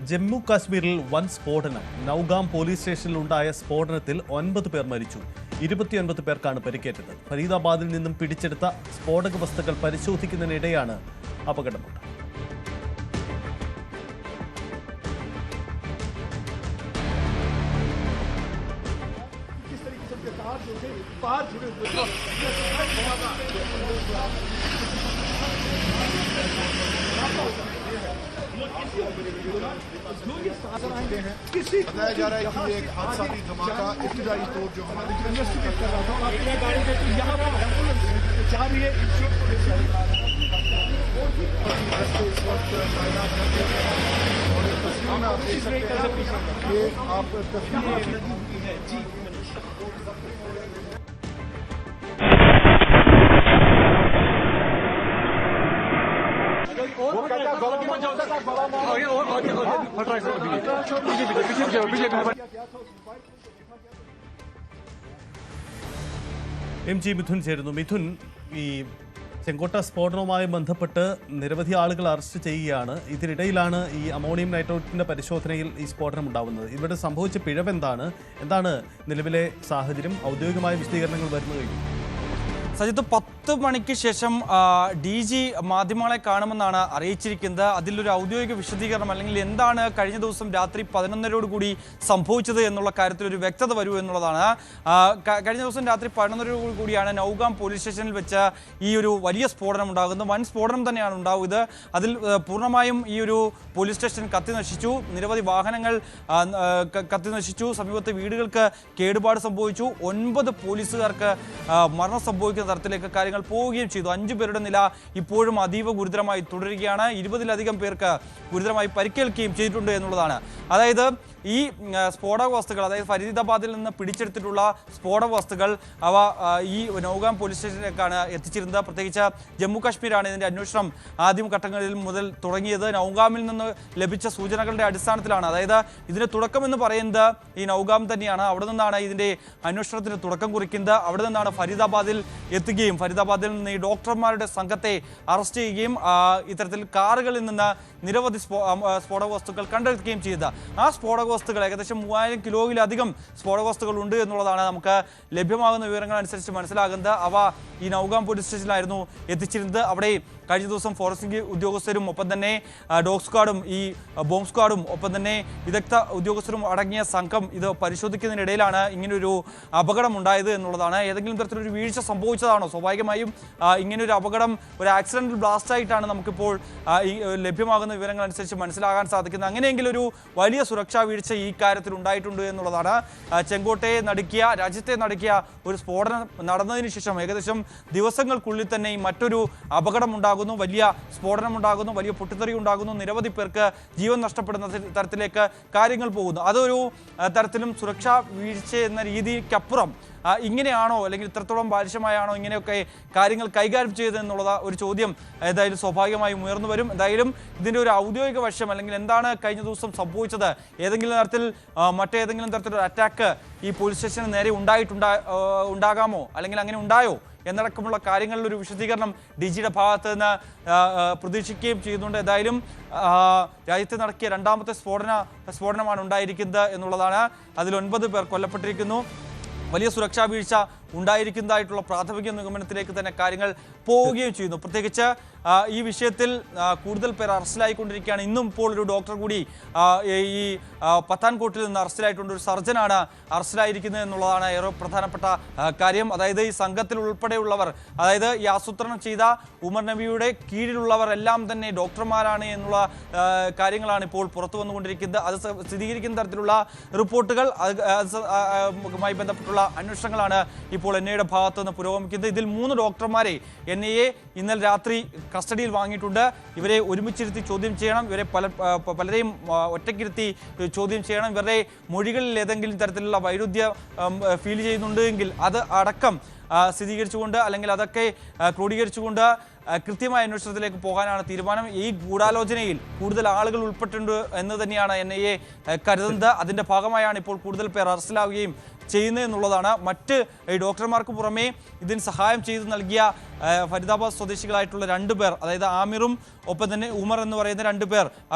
ജമ്മു കാശ്മീരിൽ വൻ സ്ഫോടനം. നൌഗാം പോലീസ് സ്റ്റേഷനിലുണ്ടായ സ്ഫോടനത്തിൽ 9 പേർ മരിച്ചു. 29 പേർക്കാണ് പരിക്കേറ്റത്. ഫരീദാബാദിൽ നിന്നും പിടിച്ചെടുത്ത സ്ഫോടക വസ്തുക്കൾ പരിശോധിക്കുന്നതിനിടെയാണ് അപകടമുണ്ടായത്. बताया जा रहा है कि ये एक हादसाती धमाका इब्तिदाई तौर जो हमारे इन्वेस्टिगेट कर रहा था और अपनी गाड़ी पे यहाँ पर एम्बुलेंस जा रही है। इस वक्त और तस्वीर में आप देख सकते हैं ये आप तस्वीर MG മിഥുൻ ചേരുന്നു. മിഥുൻ, ഈ ചെങ്കോട്ട സ്ഫോടനവുമായി ബന്ധപ്പെട്ട് നിരവധി ആളുകൾ അറസ്റ്റ് ചെയ്യുകയാണ്. ഇതിനിടയിലാണ് ഈ അമോണിയം നൈട്രേറ്റിന്റെ പരിശോധനയിൽ ഈ സ്ഫോടനം ഉണ്ടാവുന്നത്. ഇവിടെ സംഭവിച്ച എന്താണ് നിലവിലെ സാഹചര്യം? ഔദ്യോഗികമായ വിശദീകരണങ്ങൾ വരുന്നു കഴിഞ്ഞു. സജിത്ത് 10 മണിക്ക് ശേഷം DG മാധ്യമങ്ങളെ കാണുമെന്നാണ് അറിയിച്ചിരിക്കുന്നത്. അതിലൊരു ഔദ്യോഗിക വിശദീകരണം അല്ലെങ്കിൽ എന്താണ് കഴിഞ്ഞ ദിവസം രാത്രി 11:30 സംഭവിച്ചത് എന്നുള്ള കാര്യത്തിൽ ഒരു വ്യക്തത വരൂ എന്നുള്ളതാണ്. കഴിഞ്ഞ ദിവസം രാത്രി 11:30 നൌഗാം പോലീസ് സ്റ്റേഷനിൽ വെച്ച് ഈ ഒരു വലിയ സ്ഫോടനം ഉണ്ടാകുന്നത്. വൻ സ്ഫോടനം തന്നെയാണ് ഉണ്ടാവുന്നത്. അതിൽ പൂർണ്ണമായും ഈ ഒരു പോലീസ് സ്റ്റേഷൻ കത്തി നശിച്ചു. നിരവധി വാഹനങ്ങൾ കത്തി നശിച്ചു. സമീപത്തെ വീടുകൾക്ക് കേടുപാട് സംഭവിച്ചു. 9 പോലീസുകാർക്ക് മരണം സംഭവിക്കുന്ന തരത്തിലേക്ക് കാര്യങ്ങൾ പോവുകയും ചെയ്തു. 5 പേരുടെ നില ഇപ്പോഴും അതീവ ഗുരുതരമായി തുടരുകയാണ്. 20-ലധികം പേർക്ക് ഗുരുതരമായി പരിക്കേൽക്കുകയും ചെയ്തിട്ടുണ്ട് എന്നുള്ളതാണ്. അതായത് ഈ സ്ഫോടക വസ്തുക്കൾ, അതായത് ഫരീദാബാദിൽ നിന്ന് പിടിച്ചെടുത്തിട്ടുള്ള സ്ഫോടക വസ്തുക്കൾ അവ ഈ നൌഗാം പോലീസ് സ്റ്റേഷനിലേക്കാണ് എത്തിച്ചിരുന്നത്. പ്രത്യേകിച്ച് ജമ്മു കാശ്മീരാണ് ഇതിൻ്റെ അന്വേഷണം ആദ്യം ഘട്ടങ്ങളിൽ മുതൽ തുടങ്ങിയത്. നൌഗാമിൽ നിന്ന് ലഭിച്ച സൂചനകളുടെ അടിസ്ഥാനത്തിലാണ്. അതായത് ഇതിന് തുടക്കമെന്ന് പറയുന്നത് ഈ നൌഗാം തന്നെയാണ്. അവിടെ നിന്നാണ് ഇതിൻ്റെ അന്വേഷണത്തിന് തുടക്കം കുറിക്കുന്നത്. അവിടെ നിന്നാണ് ഫരീദാബാദിൽ എത്തുകയും ഫരീദാബാദിൽ നിന്ന് ഈ ഡോക്ടർമാരുടെ സംഘത്തെ അറസ്റ്റ് ചെയ്യുകയും ഇത്തരത്തിൽ കാറുകളിൽ നിന്ന് നിരവധി സ്ഫോടക വസ്തുക്കൾ കണ്ടെടുക്കുകയും ചെയ്തത്. ആ സ്ഫോടക വസ്തുക്കൾ ഏകദേശം 3000 കിലോയിലധികം സ്ഫോടക വസ്തുക്കൾ ഉണ്ട് എന്നുള്ളതാണ് നമുക്ക് ലഭ്യമാകുന്ന വിവരങ്ങൾ അനുസരിച്ച് മനസ്സിലാകുന്നത്. അവ ഈ നൌഗാം പോലീസ് സ്റ്റേഷനിലായിരുന്നു എത്തിച്ചിരുന്നത്. അവിടെ കഴിഞ്ഞ ദിവസം ഫോറൻസിക് ഉദ്യോഗസ്ഥരും ഒപ്പം തന്നെ ഡോഗ് സ്ക്വാഡും ഈ ബോംബ് സ്ക്വാഡും ഒപ്പം തന്നെ വിദഗ്ധ ഉദ്യോഗസ്ഥരും അടങ്ങിയ സംഘം ഇത് പരിശോധിക്കുന്നതിനിടയിലാണ് ഇങ്ങനൊരു അപകടം ഉണ്ടായത് എന്നുള്ളതാണ്. ഏതെങ്കിലും തരത്തിലൊരു വീഴ്ച സംഭവിച്ചതാണോ? സ്വാഭാവികമായും ഇങ്ങനൊരു അപകടം ഒരു ആക്സിഡന്റൽ ബ്ലാസ്റ്റ് ആയിട്ടാണ് നമുക്കിപ്പോൾ ലഭ്യമാകുന്ന വിവരങ്ങൾ അനുസരിച്ച് മനസ്സിലാകാൻ സാധിക്കുന്നത്. അങ്ങനെയെങ്കിൽ ഒരു വലിയ സുരക്ഷാ വീഴ്ച ഈ കാര്യത്തിൽ ഉണ്ടായിട്ടുണ്ട് എന്നുള്ളതാണ്. ചെങ്കോട്ടയെ നടുക്കിയ, രാജ്യത്തെ നടുക്കിയ ഒരു സ്ഫോടനം നടന്നതിന് ശേഷം ഏകദേശം ദിവസങ്ങൾക്കുള്ളിൽ തന്നെ മറ്റൊരു അപകടം ഉണ്ടാകുന്നു, വലിയ സ്ഫോടനം ഉണ്ടാകുന്നു, വലിയ പൊട്ടിത്തെറി ഉണ്ടാകുന്നു, നിരവധി പേർക്ക് ജീവൻ നഷ്ടപ്പെടുന്ന തരത്തിലേക്ക് കാര്യങ്ങൾ പോകുന്നു. അതൊരു തരത്തിലും സുരക്ഷാ വീഴ്ച എന്ന രീതിക്കപ്പുറം ഇങ്ങനെയാണോ അല്ലെങ്കിൽ ഇത്രത്തോളം ബാലിശമായാണോ ഇങ്ങനെയൊക്കെ കാര്യങ്ങൾ കൈകാര്യം ചെയ്തതെന്നുള്ള ഒരു ചോദ്യം ഏതായാലും സ്വാഭാവികമായും ഉയർന്നു വരും. എന്തായാലും ഇതിൻ്റെ ഒരു ഔദ്യോഗിക വശം അല്ലെങ്കിൽ എന്താണ് കഴിഞ്ഞ ദിവസം സംഭവിച്ചത്, ഏതെങ്കിലും തരത്തിൽ മറ്റേതെങ്കിലും തരത്തിലൊരു അറ്റാക്ക് ഈ പോലീസ് സ്റ്റേഷന് നേരെ ഉണ്ടാകാമോ അല്ലെങ്കിൽ അങ്ങനെ ഉണ്ടായോ എന്നടക്കമുള്ള കാര്യങ്ങളിലൊരു വിശദീകരണം DGയുടെ ഭാഗത്ത് നിന്ന് പ്രതീക്ഷിക്കുകയും ചെയ്യുന്നുണ്ട്. ഏതായാലും രാജ്യത്ത് നടക്കിയ രണ്ടാമത്തെ സ്ഫോടനമാണ് ഉണ്ടായിരിക്കുന്നത് എന്നുള്ളതാണ്. അതിൽ 9 പേർ കൊല്ലപ്പെട്ടിരിക്കുന്നു. വലിയ സുരക്ഷാ വീഴ്ച ഉണ്ടായിരിക്കുന്നതായിട്ടുള്ള പ്രാഥമിക നിഗമനത്തിലേക്ക് തന്നെ കാര്യങ്ങൾ പോവുകയും ചെയ്യുന്നു. പ്രത്യേകിച്ച് ഈ വിഷയത്തിൽ കൂടുതൽ പേർ അറസ്റ്റിലായിക്കൊണ്ടിരിക്കുകയാണ്. ഇന്നും ഇപ്പോൾ ഒരു ഡോക്ടർ കൂടി ഈ പത്താൻകോട്ടിൽ നിന്ന് അറസ്റ്റിലായിട്ടുണ്ട്. ഒരു സർജനാണ് അറസ്റ്റിലായിരിക്കുന്നത് എന്നുള്ളതാണ് ഏറെ പ്രധാനപ്പെട്ട കാര്യം. അതായത് ഈ സംഘത്തിൽ ഉൾപ്പെടെയുള്ളവർ, അതായത് ഈ ആസൂത്രണം ചെയ്ത ഉമർ നബിയുടെ കീഴിലുള്ളവർ എല്ലാം തന്നെ ഡോക്ടർമാരാണ് എന്നുള്ള കാര്യങ്ങളാണ് ഇപ്പോൾ പുറത്തു വന്നുകൊണ്ടിരിക്കുന്നത്. അത് സ്ഥിരീകരിക്കുന്ന തരത്തിലുള്ള റിപ്പോർട്ടുകൾ, അതുമായി ബന്ധപ്പെട്ടുള്ള അന്വേഷണങ്ങളാണ് ഇപ്പോൾ NIAയുടെ ഭാഗത്തു നിന്ന് പുരോഗമിക്കുന്നത്. ഇതിൽ 3 ഡോക്ടർമാരെ NIA ഇന്നലെ രാത്രി കസ്റ്റഡിയിൽ വാങ്ങിയിട്ടുണ്ട്. ഇവരെ ഒരുമിച്ചിരുത്തി ചോദ്യം ചെയ്യണം. ഇവരെ പലരെയും ഒറ്റയ്ക്കിരുത്തി ചോദ്യം ചെയ്യണം. ഇവരുടെ മൊഴികളിൽ ഏതെങ്കിലും തരത്തിലുള്ള വൈരുദ്ധ്യം ഫീൽ ചെയ്യുന്നുണ്ടെങ്കിൽ അത് അടക്കം സ്ഥിരീകരിച്ചുകൊണ്ട് അല്ലെങ്കിൽ അതൊക്കെ ക്രോഡീകരിച്ചുകൊണ്ട് കൃത്യമായ അന്വേഷണത്തിലേക്ക് പോകാനാണ് തീരുമാനം. ഈ ഗൂഢാലോചനയിൽ കൂടുതൽ ആളുകൾ ഉൾപ്പെട്ടിട്ടുണ്ട് എന്ന് തന്നെയാണ് NIA കരുതുന്നത്. അതിൻ്റെ ഭാഗമായാണ് ഇപ്പോൾ കൂടുതൽ പേർ അറസ്റ്റിലാവുകയും ചെയ്യുന്നത് എന്നുള്ളതാണ്. മറ്റ് ഡോക്ടർമാർക്ക് പുറമേ ഇതിന് സഹായം ചെയ്തു നൽകിയ ഫരീദാബാദ് സ്വദേശികളായിട്ടുള്ള 2 പേർ, അതായത് ആമിറും ഒപ്പം തന്നെ ഉമർ എന്ന് പറയുന്ന 2 പേർ,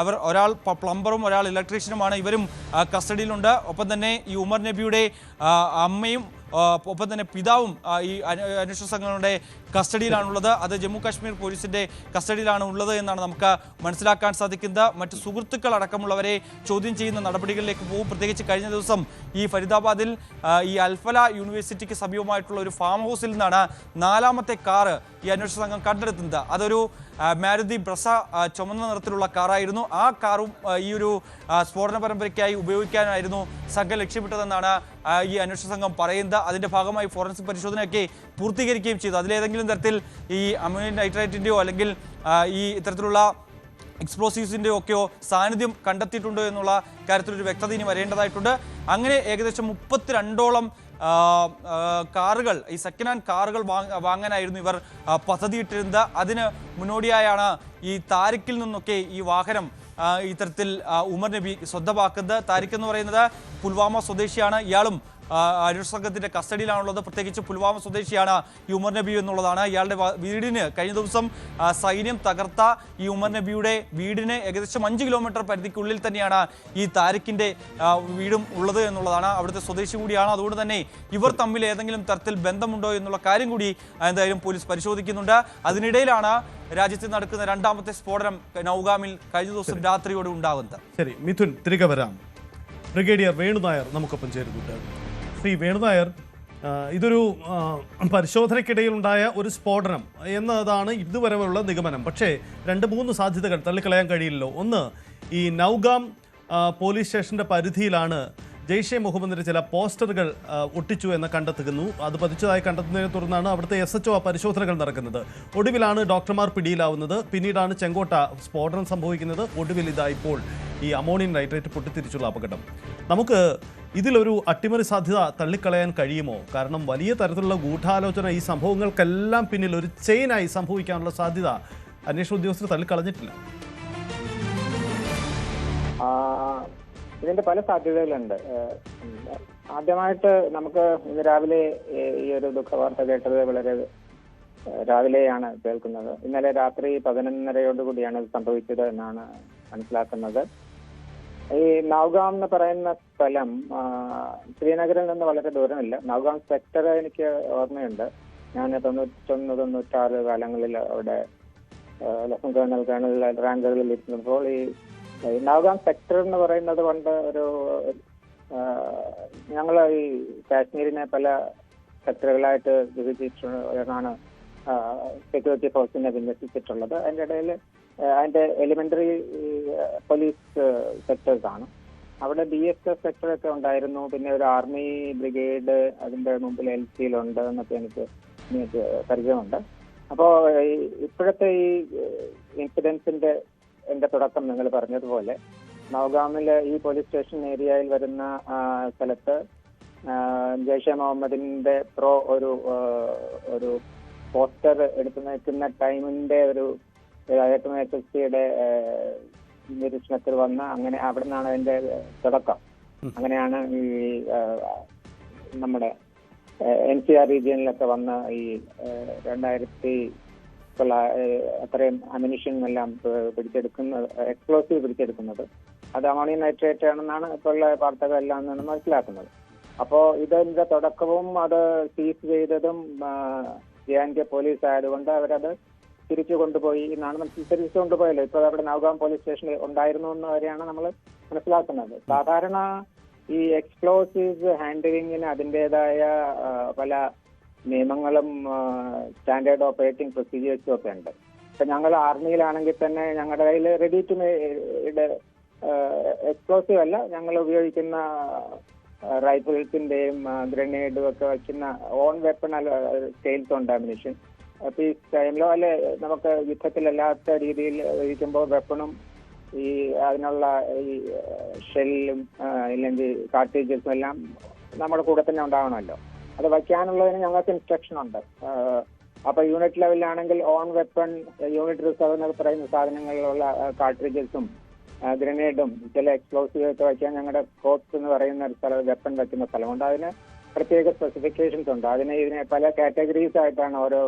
ഒരാൾ പ്ലംബറും ഒരാൾ ഇലക്ട്രീഷ്യനുമാണ്. ഇവരും കസ്റ്റഡിയിലുണ്ട്. ഒപ്പം തന്നെ ഈ ഉമർ നബിയുടെ അമ്മയും ഒപ്പം തന്നെ പിതാവും ഈ അന്വേഷണ സംഘങ്ങളുടെ കസ്റ്റഡിയിലാണുള്ളത്. അത് ജമ്മു കാശ്മീർ പോലീസിൻ്റെ കസ്റ്റഡിയിലാണ് ഉള്ളത് എന്നാണ് നമുക്ക് മനസ്സിലാക്കാൻ സാധിക്കുന്നത്. മറ്റ് സുഹൃത്തുക്കൾ അടക്കമുള്ളവരെ ചോദ്യം ചെയ്യുന്ന നടപടികളിലേക്ക് പോകും. പ്രത്യേകിച്ച് കഴിഞ്ഞ ദിവസം ഈ ഫരീദാബാദിൽ ഈ അൽഫല യൂണിവേഴ്സിറ്റിക്ക് സമീപമായിട്ടുള്ള ഒരു ഫാം ഹൗസിൽ നിന്നാണ് 4ാമത്തെ കാറ് ഈ അന്വേഷണ സംഘം കണ്ടെടുക്കുന്നത്. അതൊരു മാരുതി ബ്രസ ചുമന്ന നിറത്തിലുള്ള കാറായിരുന്നു. ആ കാറും ഈ ഒരു സ്ഫോടന പരമ്പരയ്ക്കായി ഉപയോഗിക്കാനായിരുന്നു സംഘം ലക്ഷ്യമിട്ടതെന്നാണ് ഈ അന്വേഷണ സംഘം പറയുന്നത്. അതിൻ്റെ ഭാഗമായി ഫോറൻസിക് പരിശോധനയൊക്കെ പൂർത്തീകരിക്കുകയും ചെയ്തു. അതിലേതെങ്കിലും തരത്തിൽ ഈ അമോണിയം നൈട്രേറ്റിൻ്റെയോ അല്ലെങ്കിൽ ഈ ഇത്തരത്തിലുള്ള എക്സ്പ്ലോസീവ്സിൻ്റെയോ ഒക്കെയോ സാന്നിധ്യം കണ്ടെത്തിയിട്ടുണ്ടോ എന്നുള്ള കാര്യത്തിലൊരു വ്യക്തത ഇനി വരേണ്ടതായിട്ടുണ്ട്. അങ്ങനെ ഏകദേശം 32ഓളം കാറുകൾ, ഈ സെക്കൻഡ് ഹാൻഡ് കാറുകൾ വാങ്ങാനായിരുന്നു ഇവർ പദ്ധതിയിട്ടിരുന്നത്. അതിന് മുന്നോടിയായാണ് ഈ താരിഖിൽ നിന്നൊക്കെ ഈ വാഹനം ഇത്തരത്തിൽ ഉമർ നബി സ്വന്തമാക്കുന്നത്. താരിഖ് എന്ന് പറയുന്നത് പുൽവാമ സ്വദേശിയാണ്. ഇയാളും അന്വേഷണ സംഘത്തിൻ്റെ കസ്റ്റഡിയിലാണുള്ളത്. പ്രത്യേകിച്ച് പുൽവാമ സ്വദേശിയാണ് ഈ ഉമർ നബി എന്നുള്ളതാണ്. ഇയാളുടെ വീടിന് കഴിഞ്ഞ ദിവസം സൈന്യം തകർത്ത ഈ ഉമർ നബിയുടെ വീടിന് ഏകദേശം 5 കിലോമീറ്റർ പരിധിക്കുള്ളിൽ തന്നെയാണ് ഈ താരിഖിൻ്റെ വീടും ഉള്ളത് എന്നുള്ളതാണ്. അവിടുത്തെ സ്വദേശി കൂടിയാണ്. അതുകൊണ്ട് തന്നെ ഇവർ തമ്മിൽ ഏതെങ്കിലും തരത്തിൽ ബന്ധമുണ്ടോ എന്നുള്ള കാര്യം കൂടി എന്തായാലും പോലീസ് പരിശോധിക്കുന്നുണ്ട്. അതിനിടയിലാണ് രാജ്യത്ത് നടക്കുന്ന 2ാമത്തെ സ്ഫോടനം നൗഗാമിൽ കഴിഞ്ഞ ദിവസം രാത്രിയോടെ ഉണ്ടാകുന്നത്. ശരി മിഥുൻ, തിരികെ വരാം. ബ്രിഗേഡിയർ വേണുനായർ നമുക്കൊപ്പം ചേരുന്നുണ്ട്. ശ്രീ വേണുനായർ, ഇതൊരു പരിശോധനയ്ക്കിടയിലുണ്ടായ ഒരു സ്ഫോടനം എന്നതാണ് ഇതുവരെയുള്ള നിഗമനം. പക്ഷേ 2-3 സാധ്യതകൾ തള്ളിക്കളയാൻ കഴിയില്ലല്ലോ. ഒന്ന്, ഈ നൗഗാം പോലീസ് സ്റ്റേഷൻ്റെ പരിധിയിലാണ് ജെയ്ഷെ മുഹമ്മദിൻ്റെ ചില പോസ്റ്ററുകൾ ഒട്ടിച്ചു എന്ന് കണ്ടെത്തുന്നു. അത് പതിച്ചതായി കണ്ടെത്തുന്നതിനെ തുടർന്നാണ് അവിടുത്തെ SHO പരിശോധനകൾ നടക്കുന്നത്. ഒടുവിലാണ് ഡോക്ടർമാർ പിടിയിലാവുന്നത്. പിന്നീടാണ് ചെങ്കോട്ട സ്ഫോടനം സംഭവിക്കുന്നത്. ഒടുവിൽ ഇതായിപ്പോൾ ഈ അമോണിയം നൈട്രേറ്റ് പൊട്ടിത്തിരിച്ചുള്ള അപകടം. നമുക്ക് ഇതിലൊരു അട്ടിമറി സാധ്യത തള്ളിക്കളയാൻ കഴിയുമോ? കാരണം വലിയ തരത്തിലുള്ള ഗൂഢാലോചന, ഈ സംഭവങ്ങൾക്കെല്ലാം പിന്നിൽ ഒരു ചെയിനായി സംഭവിക്കാനുള്ള സാധ്യത അന്വേഷണ ഉദ്യോഗസ്ഥർ തള്ളിക്കളഞ്ഞിട്ടില്ല. ഇതിന്റെ പല സാധ്യതകളുണ്ട്. ആദ്യമായിട്ട് നമുക്ക് ഇന്ന് രാവിലെ ഈ ഒരു ദുഃഖവാർത്ത കേട്ടത് വളരെ രാവിലെയാണ് കേൾക്കുന്നത്. ഇന്നലെ രാത്രി 11:30 ഇത് സംഭവിച്ചത് എന്നാണ് മനസ്സിലാക്കുന്നത്. ഈ നൗഗാം എന്ന് പറയുന്ന സ്ഥലം ശ്രീനഗറിൽ നിന്ന് വളരെ ദൂരമില്ല. നൗഗാം സെക്ടർ എനിക്ക് ഓർമ്മയുണ്ട്. ഞാൻ 91-96 കാലങ്ങളിൽ അവിടെ ലഫ്റ്റനന്റ് കേണൽ റാങ്കുകളിൽ ഇരുന്നപ്പോൾ ഈ നൗഗാം സെക്ടർ എന്ന് പറയുന്നത് കൊണ്ട് ഞങ്ങൾ ഈ കാശ്മീരിനെ പല സെക്ടറുകളായിട്ട് വിഭജിച്ചാണ് സെക്യൂരിറ്റി ഫോഴ്സിനെ വിന്യസിച്ചിട്ടുള്ളത്. അതിൻ്റെ ഇടയിൽ അതിന്റെ എലിമെന്ററി പോലീസ് സെക്ടേഴ്സ് ആണ്. അവിടെ BSF സെക്ടറൊക്കെ ഉണ്ടായിരുന്നു. പിന്നെ ഒരു ആർമി ബ്രിഗേഡ് അതിന്റെ മുമ്പിൽ LCയിലുണ്ട് എന്നൊക്കെ എനിക്ക് പരിചയമുണ്ട്. അപ്പോൾ ഇപ്പോഴത്തെ ഈ ഇൻസിഡൻസിന്റെ തുടക്കം നിങ്ങൾ പറഞ്ഞതുപോലെ നൗഗാമിലെ ഈ പോലീസ് സ്റ്റേഷൻ ഏരിയയിൽ വരുന്ന സ്ഥലത്ത് ജെയ്ഷെ മുഹമ്മദിന്റെ ഒരു പോസ്റ്റർ എടുത്തു നിൽക്കുന്ന ടൈമിന്റെ ഒരു HSCയുടെ നിരീക്ഷണത്തിൽ വന്ന് അങ്ങനെ അവിടെ നിന്നാണ് അതിന്റെ തുടക്കം. അങ്ങനെയാണ് ഈ നമ്മുടെ NCR റീജിയനിലൊക്കെ വന്ന് ഈ 2000 അത്രയും അമ്യൂണിഷൻ എല്ലാം പിടിച്ചെടുക്കുന്നത്, എക്സ്പ്ലോസീവ് പിടിച്ചെടുക്കുന്നത് അത് അമോണിയം നൈട്രേറ്റ് ആണെന്നാണ് ഇപ്പോഴുള്ള വാർത്തകളെല്ലാം എന്നാണ് മനസ്സിലാക്കുന്നത്. അപ്പോൾ ഇതിന്റെ തുടക്കവും അത് സീസ് ചെയ്തതും JNK പോലീസ് ആയതുകൊണ്ട് അവരത് തിരിച്ചു കൊണ്ടുപോയി എന്നാണ് തിരിച്ചു കൊണ്ടുപോയല്ലോ. ഇപ്പോൾ അവിടെ നൗഗാം പോലീസ് സ്റ്റേഷനിൽ ഉണ്ടായിരുന്നു എന്ന് വരെയാണ് നമ്മൾ മനസ്സിലാക്കുന്നത്. സാധാരണ ഈ എക്സ്പ്ലോസീവ്സ് ഹാൻഡിലിങ്ങിന് അതിൻ്റെതായ പല നിയമങ്ങളും സ്റ്റാൻഡേർഡ് ഓപ്പറേറ്റിംഗ് പ്രൊസീജിയേഴ്സും ഒക്കെ ഉണ്ട്. ഇപ്പൊ ഞങ്ങൾ ആർമിയിലാണെങ്കിൽ തന്നെ ഞങ്ങളുടെ കയ്യിൽ റെഡി ടു മെയ്ഡ് എക്സ്പ്ലോസീവ് അല്ല, ഞങ്ങൾ ഉപയോഗിക്കുന്ന റൈഫിൾസിന്റെയും ഗ്രനേഡും ഒക്കെ വയ്ക്കുന്ന ഓൺ വെപ്പൺ സെയിൽസ് ഉണ്ട് അമ്യൂണിഷൻ. പീസ് ടൈമിലോ അല്ലെ നമുക്ക് യുദ്ധത്തിലല്ലാത്ത രീതിയിൽ ഇരിക്കുമ്പോൾ വെപ്പണും ഈ അതിനുള്ള ഈ ഷെല്ലും ഇല്ലെങ്കിൽ കാർട്ടേജസും എല്ലാം നമ്മുടെ കൂടെ തന്നെ ഉണ്ടാവണമല്ലോ. അത് വയ്ക്കാനുള്ളതിന് ഞങ്ങൾക്ക് ഇൻസ്ട്രക്ഷൻ ഉണ്ട്. അപ്പൊ യൂണിറ്റ് ലെവലിലാണെങ്കിൽ ഓൺ വെപ്പൺ, യൂണിറ്റ് റിസർവ് എന്നൊക്കെ പറയുന്ന സാധനങ്ങളിലുള്ള കാർട്രിഡ്ജസും ഗ്രനേഡും ചില എക്സ്പ്ലോസീവ് ഒക്കെ വയ്ക്കാൻ ഞങ്ങളുടെ കോപ്സ് എന്ന് പറയുന്ന ഒരു സ്ഥലം വെപ്പൺ വെക്കുന്ന സ്ഥലമുണ്ട്. അതിന് പ്രത്യേക സ്പെസിഫിക്കേഷൻസ് ഉണ്ട്. ഇതിനെ പല കാറ്റഗറീസ് ആയിട്ടാണ് ഓരോ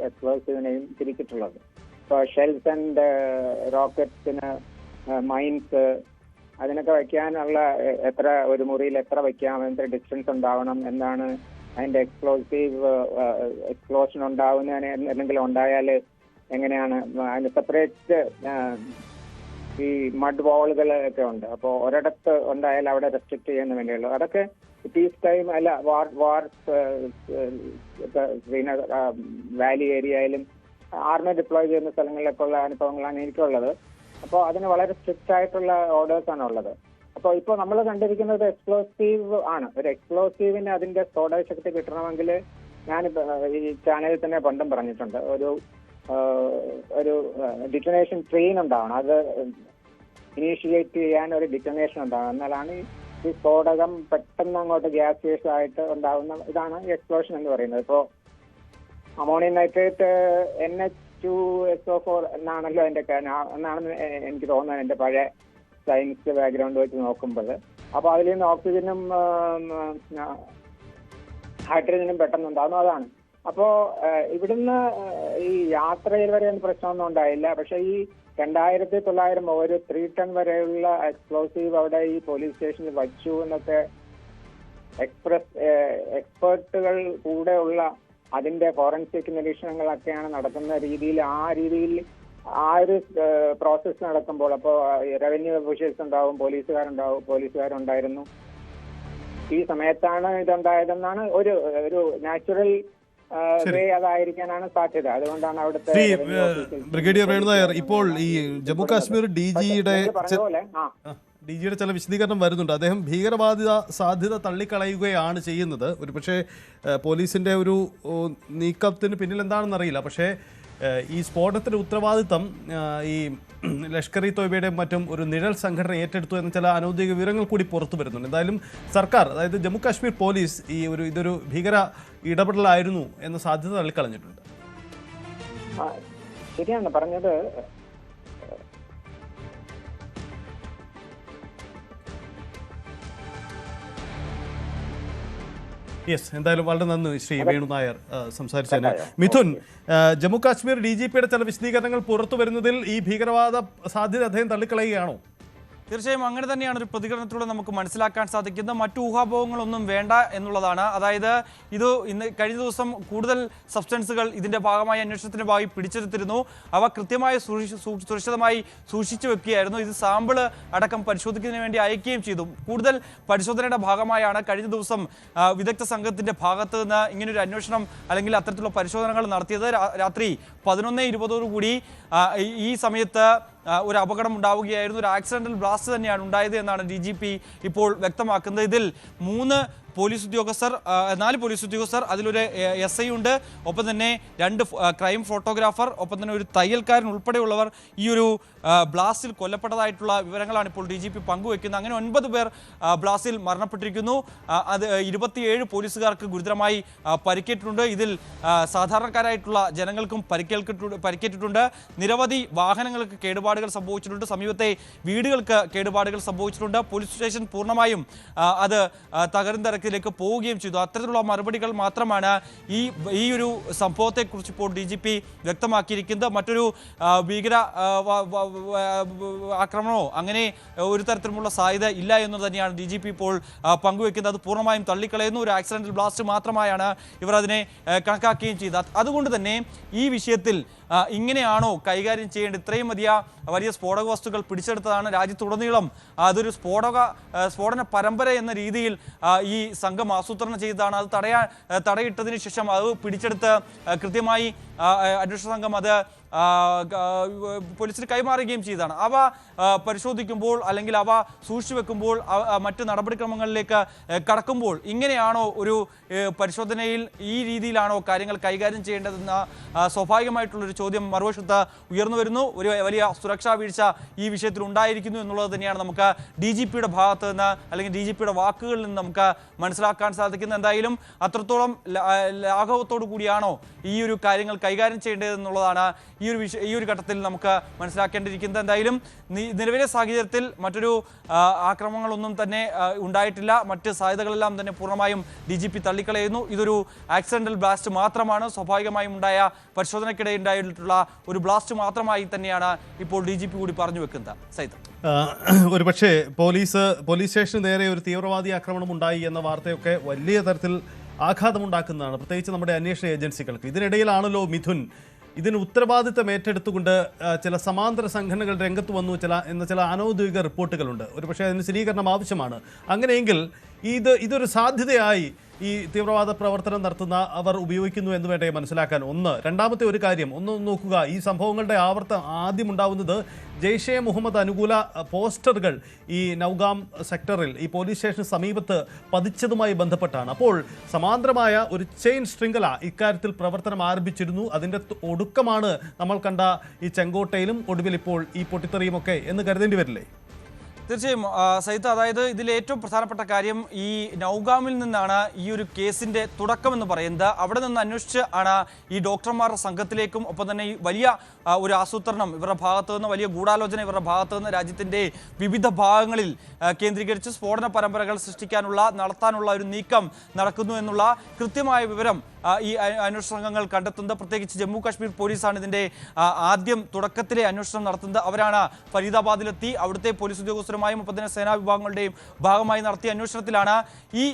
എക്സ്പ്ലോസീവിനെയും തിരിച്ചിട്ടുള്ളത്. ഇപ്പോൾ ഷെൽസ് ആൻഡ് റോക്കറ്റ്സിന്, മൈൻസ്, അതിനൊക്കെ വയ്ക്കാനുള്ള ഒരു മുറിയിൽ എത്ര വയ്ക്കാം, എത്ര ഡിസ്റ്റൻസ് ഉണ്ടാവണം, എന്താണ് അതിന്റെ എക്സ്പ്ലോഷൻ ഉണ്ടാവുന്നതിന് എന്തെങ്കിലും ഉണ്ടായാൽ എങ്ങനെയാണ്, അതിന് സെപ്പറേറ്റ് ഈ മഡ് വാളുകൾ ഒക്കെ ഉണ്ട്. അപ്പോൾ ഒരിടത്ത് ഉണ്ടായാൽ അവിടെ റെസ്ട്രിക്ട് ചെയ്യുന്ന വേണ്ടിയുള്ളൂ. അതൊക്കെ പീസ് ടൈം അല്ല, വാർ ശ്രീനഗർ വാലി ഏരിയയിലും ആർമി ഡിപ്ലോയ് ചെയ്യുന്ന സ്ഥലങ്ങളിലൊക്കെ ഉള്ള അനുഭവങ്ങളാണ് എനിക്കുള്ളത്. അപ്പോൾ അതിന് വളരെ സ്ട്രിക്റ്റ് ആയിട്ടുള്ള ഓർഡേഴ്സാണ് ഉള്ളത്. അപ്പോൾ ഇപ്പോൾ നമ്മൾ കണ്ടിരിക്കുന്നത് എക്സ്പ്ലോസീവ് ആണ്. ഒരു എക്സ്പ്ലോസീവിന് അതിന്റെ സ്ഫോടകശക്തി കിട്ടണമെങ്കിൽ ഞാൻ ഈ ചാനലിൽ തന്നെ പണ്ടും പറഞ്ഞിട്ടുണ്ട്, ഒരു ഡിറ്റനേഷൻ ട്രെയിൻ ഉണ്ടാവണം. അത് ഇനീഷ്യേറ്റ് ചെയ്യാൻ ഒരു ഡിറ്റനേഷൻ ഉണ്ടാവണം. എന്നാലാണ് ഈ സ്ഫോടകം പെട്ടെന്ന് അങ്ങോട്ട് ഗ്യാസിയസ് ആയിട്ട് ഉണ്ടാവുന്ന ഇതാണ് എക്സ്പ്ലോഷൻ എന്ന് പറയുന്നത്. ഇപ്പോൾ അമോണിയം നൈട്രേറ്റ് NH2SO4 എന്നാണല്ലോ എന്നാണെന്ന് എനിക്ക് തോന്നുന്നത്, എൻ്റെ പഴയ സയൻസ് ബാക്ക്ഗ്രൗണ്ട് വെച്ച് നോക്കുമ്പോൾ. അപ്പോൾ അതിൽ നിന്ന് ഓക്സിജനും ഹൈഡ്രജനും പെട്ടെന്ന് ഉണ്ടാകുന്നു. അതാണ്. അപ്പോൾ ഇവിടുന്ന് ഈ യാത്രയിൽ വരെ പ്രശ്നമൊന്നും ഉണ്ടായില്ല. പക്ഷെ ഈ 2900 ഒരു 3 ടൺ വരെയുള്ള എക്സ്പ്ലോസീവ് അവിടെ ഈ പോലീസ് സ്റ്റേഷനിൽ വച്ചു എന്നൊക്കെ എക്സ്പേർട്ടുകൾ കൂടെയുള്ള അതിന്റെ ഫോറൻസിക് നിരീക്ഷണങ്ങളൊക്കെയാണ് നടക്കുന്ന രീതിയിൽ ആ ഒരു പ്രോസസ്സ് നടക്കുമ്പോൾ അപ്പോൾ റവന്യൂ ഓഫീസേഴ്സ് ഉണ്ടാവും, പോലീസുകാരുണ്ടായിരുന്നു. ഈ സമയത്താണ് ഇതുണ്ടായതെന്നാണ് ഒരു നാച്ചുറൽ വേ അതായിരിക്കാനാണ് സാധ്യത. അതുകൊണ്ടാണ് അവിടുത്തെ ബ്രിഗേഡിയർ വേണുനായർ, ഇപ്പോൾ ഈ ജമ്മു കാശ്മീർ ഡിജിയുടെ ചില വിശദീകരണം വരുന്നുണ്ട്. അദ്ദേഹം ഭീകരവാദ സാധ്യത തള്ളിക്കളയുകയാണ് ചെയ്യുന്നത്. ഒരുപക്ഷെ പോലീസിന്റെ ഒരു നീക്കത്തിന് പിന്നിൽ എന്താണെന്ന് അറിയില്ല. പക്ഷേ ഈ സ്ഫോടനത്തിന്റെ ഉത്തരവാദിത്തം ഈ ലഷ്കർ ഇ തോയ്ബയുടെ മറ്റും ഒരു നിഴൽ സംഘടന ഏറ്റെടുത്തു എന്ന ചില അനൗദ്യോഗിക വിവരങ്ങൾ കൂടി പുറത്തു വരുന്നുണ്ട്. എന്തായാലും സർക്കാർ, അതായത് ജമ്മു കാശ്മീർ പോലീസ് ഇതൊരു ഭീകര ഇടപെടലായിരുന്നു എന്ന സാധ്യത തള്ളിക്കളഞ്ഞിട്ടുണ്ട്. ശരിയാണ് പറഞ്ഞത്. യെസ്, എന്തായാലും വളരെ നന്ദി ശ്രീ വേണുനായർ സംസാരിച്ചതിന്. മിഥുൻ, ജമ്മു കാശ്മീർ DGPയുടെ ചില വിശദീകരണങ്ങൾ പുറത്തു വരുന്നതിൽ ഈ ഭീകരവാദ സാധ്യത അദ്ദേഹം തള്ളിക്കളയുകയാണോ? തീർച്ചയായും അങ്ങനെ തന്നെയാണ് ഒരു പ്രതികരണത്തിലൂടെ നമുക്ക് മനസ്സിലാക്കാൻ സാധിക്കുന്നത്. മറ്റു ഊഹാപോഹങ്ങളൊന്നും വേണ്ട എന്നുള്ളതാണ്. അതായത് കഴിഞ്ഞ ദിവസം കൂടുതൽ സബ്സ്റ്റൻസുകൾ ഇതിന്റെ ഭാഗമായി അന്വേഷണത്തിന്റെ ഭാഗമായി പിടിച്ചെടുത്തിരുന്നു. അവ കൃത്യമായി സുരക്ഷിതമായി സൂക്ഷിച്ചു വെക്കുകയായിരുന്നു. ഇത് സാമ്പിള് അടക്കം പരിശോധിക്കുന്നതിന് വേണ്ടി അയക്കുകയും ചെയ്തു. കൂടുതൽ പരിശോധനയുടെ ഭാഗമായാണ് കഴിഞ്ഞ ദിവസം വിദഗ്ധ സംഘത്തിന്റെ ഭാഗത്ത് നിന്ന് ഇങ്ങനൊരു അന്വേഷണം അല്ലെങ്കിൽ അത്തരത്തിലുള്ള പരിശോധനകൾ നടത്തിയത്. രാത്രി 11:20 ഈ സമയത്ത് ഒരു അപകടം ഉണ്ടാവുകയായിരുന്നു. ഒരു ആക്സിഡന്റൽ ബ്ലാസ്റ്റ് തന്നെയാണ് ഉണ്ടായത് എന്നാണ് DGP ഇപ്പോൾ വ്യക്തമാക്കുന്നത്. ഇതിൽ 4 പോലീസ് ഉദ്യോഗസ്ഥർ, അതിലൊരു SI ഉണ്ട്, ഒപ്പം തന്നെ 2 ക്രൈം ഫോട്ടോഗ്രാഫർ, ഒപ്പം തന്നെ ഒരു തയ്യൽക്കാരൻ ഉൾപ്പെടെയുള്ളവർ ഈ ഒരു ബ്ലാസ്റ്റിൽ കൊല്ലപ്പെട്ടതായിട്ടുള്ള വിവരങ്ങളാണ് ഇപ്പോൾ DGP പങ്കുവെക്കുന്നത്. അങ്ങനെ 9 പേർ ബ്ലാസ്റ്റിൽ മരണപ്പെട്ടിരിക്കുന്നു. അത് 27 പോലീസുകാർക്ക് ഗുരുതരമായി പരിക്കേറ്റിട്ടുണ്ട്. ഇതിൽ സാധാരണക്കാരായിട്ടുള്ള ജനങ്ങൾക്കും പരിക്കേറ്റിട്ടുണ്ട്. നിരവധി വാഹനങ്ങൾക്ക് കേടുപാടുകൾ സംഭവിച്ചിട്ടുണ്ട്. സമീപത്തെ വീടുകൾക്ക് കേടുപാടുകൾ സംഭവിച്ചിട്ടുണ്ട്. പോലീസ് സ്റ്റേഷൻ പൂർണ്ണമായും അത് തകർന്നിറക്കിലേക്ക് പോവുകയും ചെയ്തു. അത്തരത്തിലുള്ള മറുപടികൾ മാത്രമാണ് ഈ ഒരു സംഭവത്തെക്കുറിച്ച് ഇപ്പോൾ DGP വ്യക്തമാക്കിയിരിക്കുന്നത്. മറ്റൊരു ഭീകര ആക്രമണമോ അങ്ങനെ ഒരു തരത്തിലുമുള്ള സാധ്യത ഇല്ല എന്ന് തന്നെയാണ് DGP ഇപ്പോൾ പങ്കുവെക്കുന്നത്. അത് പൂർണ്ണമായും തള്ളിക്കളയുന്നു. ഒരു ആക്സിഡന്റൽ ബ്ലാസ്റ്റ് മാത്രമായാണ് ഇവർ അതിനെ കണക്കാക്കുകയും ചെയ്തത്. അതുകൊണ്ട് തന്നെ ഈ വിഷയത്തിൽ ഇങ്ങനെയാണോ കൈകാര്യം ചെയ്യേണ്ടത്? ഇത്രയും വലിയ സ്ഫോടക വസ്തുക്കൾ പിടിച്ചെടുത്തതാണ്. രാജ്യത്തുടനീളം അതൊരു സ്ഫോടന പരമ്പര എന്ന രീതിയിൽ ഈ സംഘം ആസൂത്രണം ചെയ്തതാണ്. അത് തടയിട്ടതിന് ശേഷം അത് പിടിച്ചെടുത്ത് കൃത്യമായി അന്വേഷണ സംഘം അത് പോലീസിന് കൈമാറുകയും ചെയ്തതാണ്. അവ പരിശോധിക്കുമ്പോൾ അല്ലെങ്കിൽ അവ സൂക്ഷിച്ചു വെക്കുമ്പോൾ മറ്റ് നടപടിക്രമങ്ങളിലേക്ക് കടക്കുമ്പോൾ ഇങ്ങനെയാണോ ഒരു പരിശോധനയിൽ ഈ രീതിയിലാണോ കാര്യങ്ങൾ കൈകാര്യം ചെയ്യേണ്ടതെന്ന സ്വാഭാവികമായിട്ടുള്ളൊരു ചോദ്യം മറുവശത്ത് ഉയർന്നു വരുന്നു. ഒരു വലിയ സുരക്ഷാ വീഴ്ച ഈ വിഷയത്തിൽ ഉണ്ടായിരിക്കുന്നു എന്നുള്ളത് തന്നെയാണ് നമുക്ക് DGPയുടെ ഭാഗത്ത് നിന്ന് അല്ലെങ്കിൽ DGPയുടെ വാക്കുകളിൽ നിന്ന് നമുക്ക് മനസ്സിലാക്കാൻ സാധിക്കുന്നത്. എന്തായാലും അത്രത്തോളം ലാഘവത്തോടു കൂടിയാണോ ഈ ഒരു കാര്യങ്ങൾ കൈകാര്യം ചെയ്യേണ്ടതെന്നുള്ളതാണ് ഈ ഒരു ഘട്ടത്തിൽ നമുക്ക് മനസ്സിലാക്കേണ്ടിയിരിക്കുന്നത്. എന്തായാലും നിലവിലെ സാഹചര്യത്തിൽ മറ്റൊരു ആക്രമണങ്ങളൊന്നും തന്നെ ഉണ്ടായിട്ടില്ല. മറ്റ് സാധ്യതകളെല്ലാം തന്നെ പൂർണ്ണമായും DGP തള്ളിക്കളയുന്നു. ഇതൊരു ആക്സിഡന്റൽ ബ്ലാസ്റ്റ് മാത്രമാണ്. സ്വാഭാവികമായും ഉണ്ടായ പരിശോധനയ്ക്കിടെ ഉണ്ടായിട്ടുള്ള ഒരു ബ്ലാസ്റ്റ് മാത്രമായി തന്നെയാണ് ഇപ്പോൾ DGP കൂടി പറഞ്ഞു വെക്കുന്നത്. സൈദ്, ഒരുപക്ഷെ പോലീസ് സ്റ്റേഷന് നേരെ ഒരു തീവ്രവാദി ആക്രമണം ഉണ്ടായി എന്ന വാർത്തയൊക്കെ വലിയ തരത്തിൽ ആഘാതമുണ്ടാക്കുന്നതാണ്, പ്രത്യേകിച്ച് നമ്മുടെ അന്വേഷണ ഏജൻസികൾക്ക്. ഇതിനിടയിലാണല്ലോ മിഥുൻ ഇതിന് ഉത്തരവാദിത്തം ഏറ്റെടുത്തുകൊണ്ട് ചില സമാന്തര സംഘടനകൾ രംഗത്ത് വന്നു ചില അനൗദ്യോഗിക റിപ്പോർട്ടുകളുണ്ട്. ഒരുപക്ഷെ അതിന് സ്ഥിരീകരണം ആവശ്യമാണ്. അങ്ങനെയെങ്കിൽ ഇതൊരു സാധ്യതയായി ഈ തീവ്രവാദ പ്രവർത്തനം നടത്തുന്ന അവർ ഉപയോഗിക്കുന്നു എന്ന് വേണ്ടേ മനസ്സിലാക്കാൻ. രണ്ടാമത്തെ ഒരു കാര്യം ഒന്ന് നോക്കുക. ഈ സംഭവങ്ങളുടെ ആദ്യം ഉണ്ടാവുന്നത് ജെയ്ഷെ മുഹമ്മദ് അനുകൂല പോസ്റ്ററുകൾ ഈ നൗഗാം സെക്ടറിൽ ഈ പോലീസ് സ്റ്റേഷന് സമീപത്ത് പതിച്ചതുമായി ബന്ധപ്പെട്ടാണ്. അപ്പോൾ സമാന്തരമായ ഒരു ചെയിൻ ശൃംഖല ഇക്കാര്യത്തിൽ പ്രവർത്തനം ആരംഭിച്ചിരുന്നു. അതിൻ്റെ ഒടുക്കമാണ് നമ്മൾ കണ്ട ഈ ചെങ്കോട്ടയിലും ഒടുവിൽ ഇപ്പോൾ ഈ പൊട്ടിത്തെറിയുമൊക്കെ എന്ന് കരുതേണ്ടി വരില്ലേ? തീർച്ചയായും സൈത്ത്, അതായത് ഇതിൽ ഏറ്റവും പ്രധാനപ്പെട്ട കാര്യം ഈ നൗഗാമിൽ നിന്നാണ് ഈ ഒരു കേസിന്റെ തുടക്കം എന്ന് പറയുന്നത്. അവിടെ നിന്ന് അന്വേഷിച്ച് ആണ് ഈ ഡോക്ടർമാരുടെ സംഘത്തിലേക്കും ഒപ്പം തന്നെ ഈ വലിയ ഒരു ആസൂത്രണം ഇവരുടെ ഭാഗത്തു നിന്ന്, വലിയ ഗൂഢാലോചന ഇവരുടെ ഭാഗത്തു നിന്ന് രാജ്യത്തിന്റെ വിവിധ ഭാഗങ്ങളിൽ കേന്ദ്രീകരിച്ച് സ്ഫോടന പരമ്പരകൾ നടത്താനുള്ള ഒരു നീക്കം നടക്കുന്നു എന്നുള്ള കൃത്യമായ വിവരം ഈ അന്വേഷണ സംഘങ്ങൾ കണ്ടെത്തുന്നത്. പ്രത്യേകിച്ച് ജമ്മു കാശ്മീർ പോലീസാണ് ഇതിന്റെ ആദ്യം തുടക്കത്തിലെ അന്വേഷണം നടത്തുന്നത്. അവരാണ് ഫരീദാബാദിലെത്തി അവിടുത്തെ പോലീസ് ഉദ്യോഗസ്ഥരുമായും ഒപ്പം തന്നെ സേനാ വിഭാഗങ്ങളുടെയും ഭാഗമായി നടത്തിയ അന്വേഷണത്തിലാണ് ഈ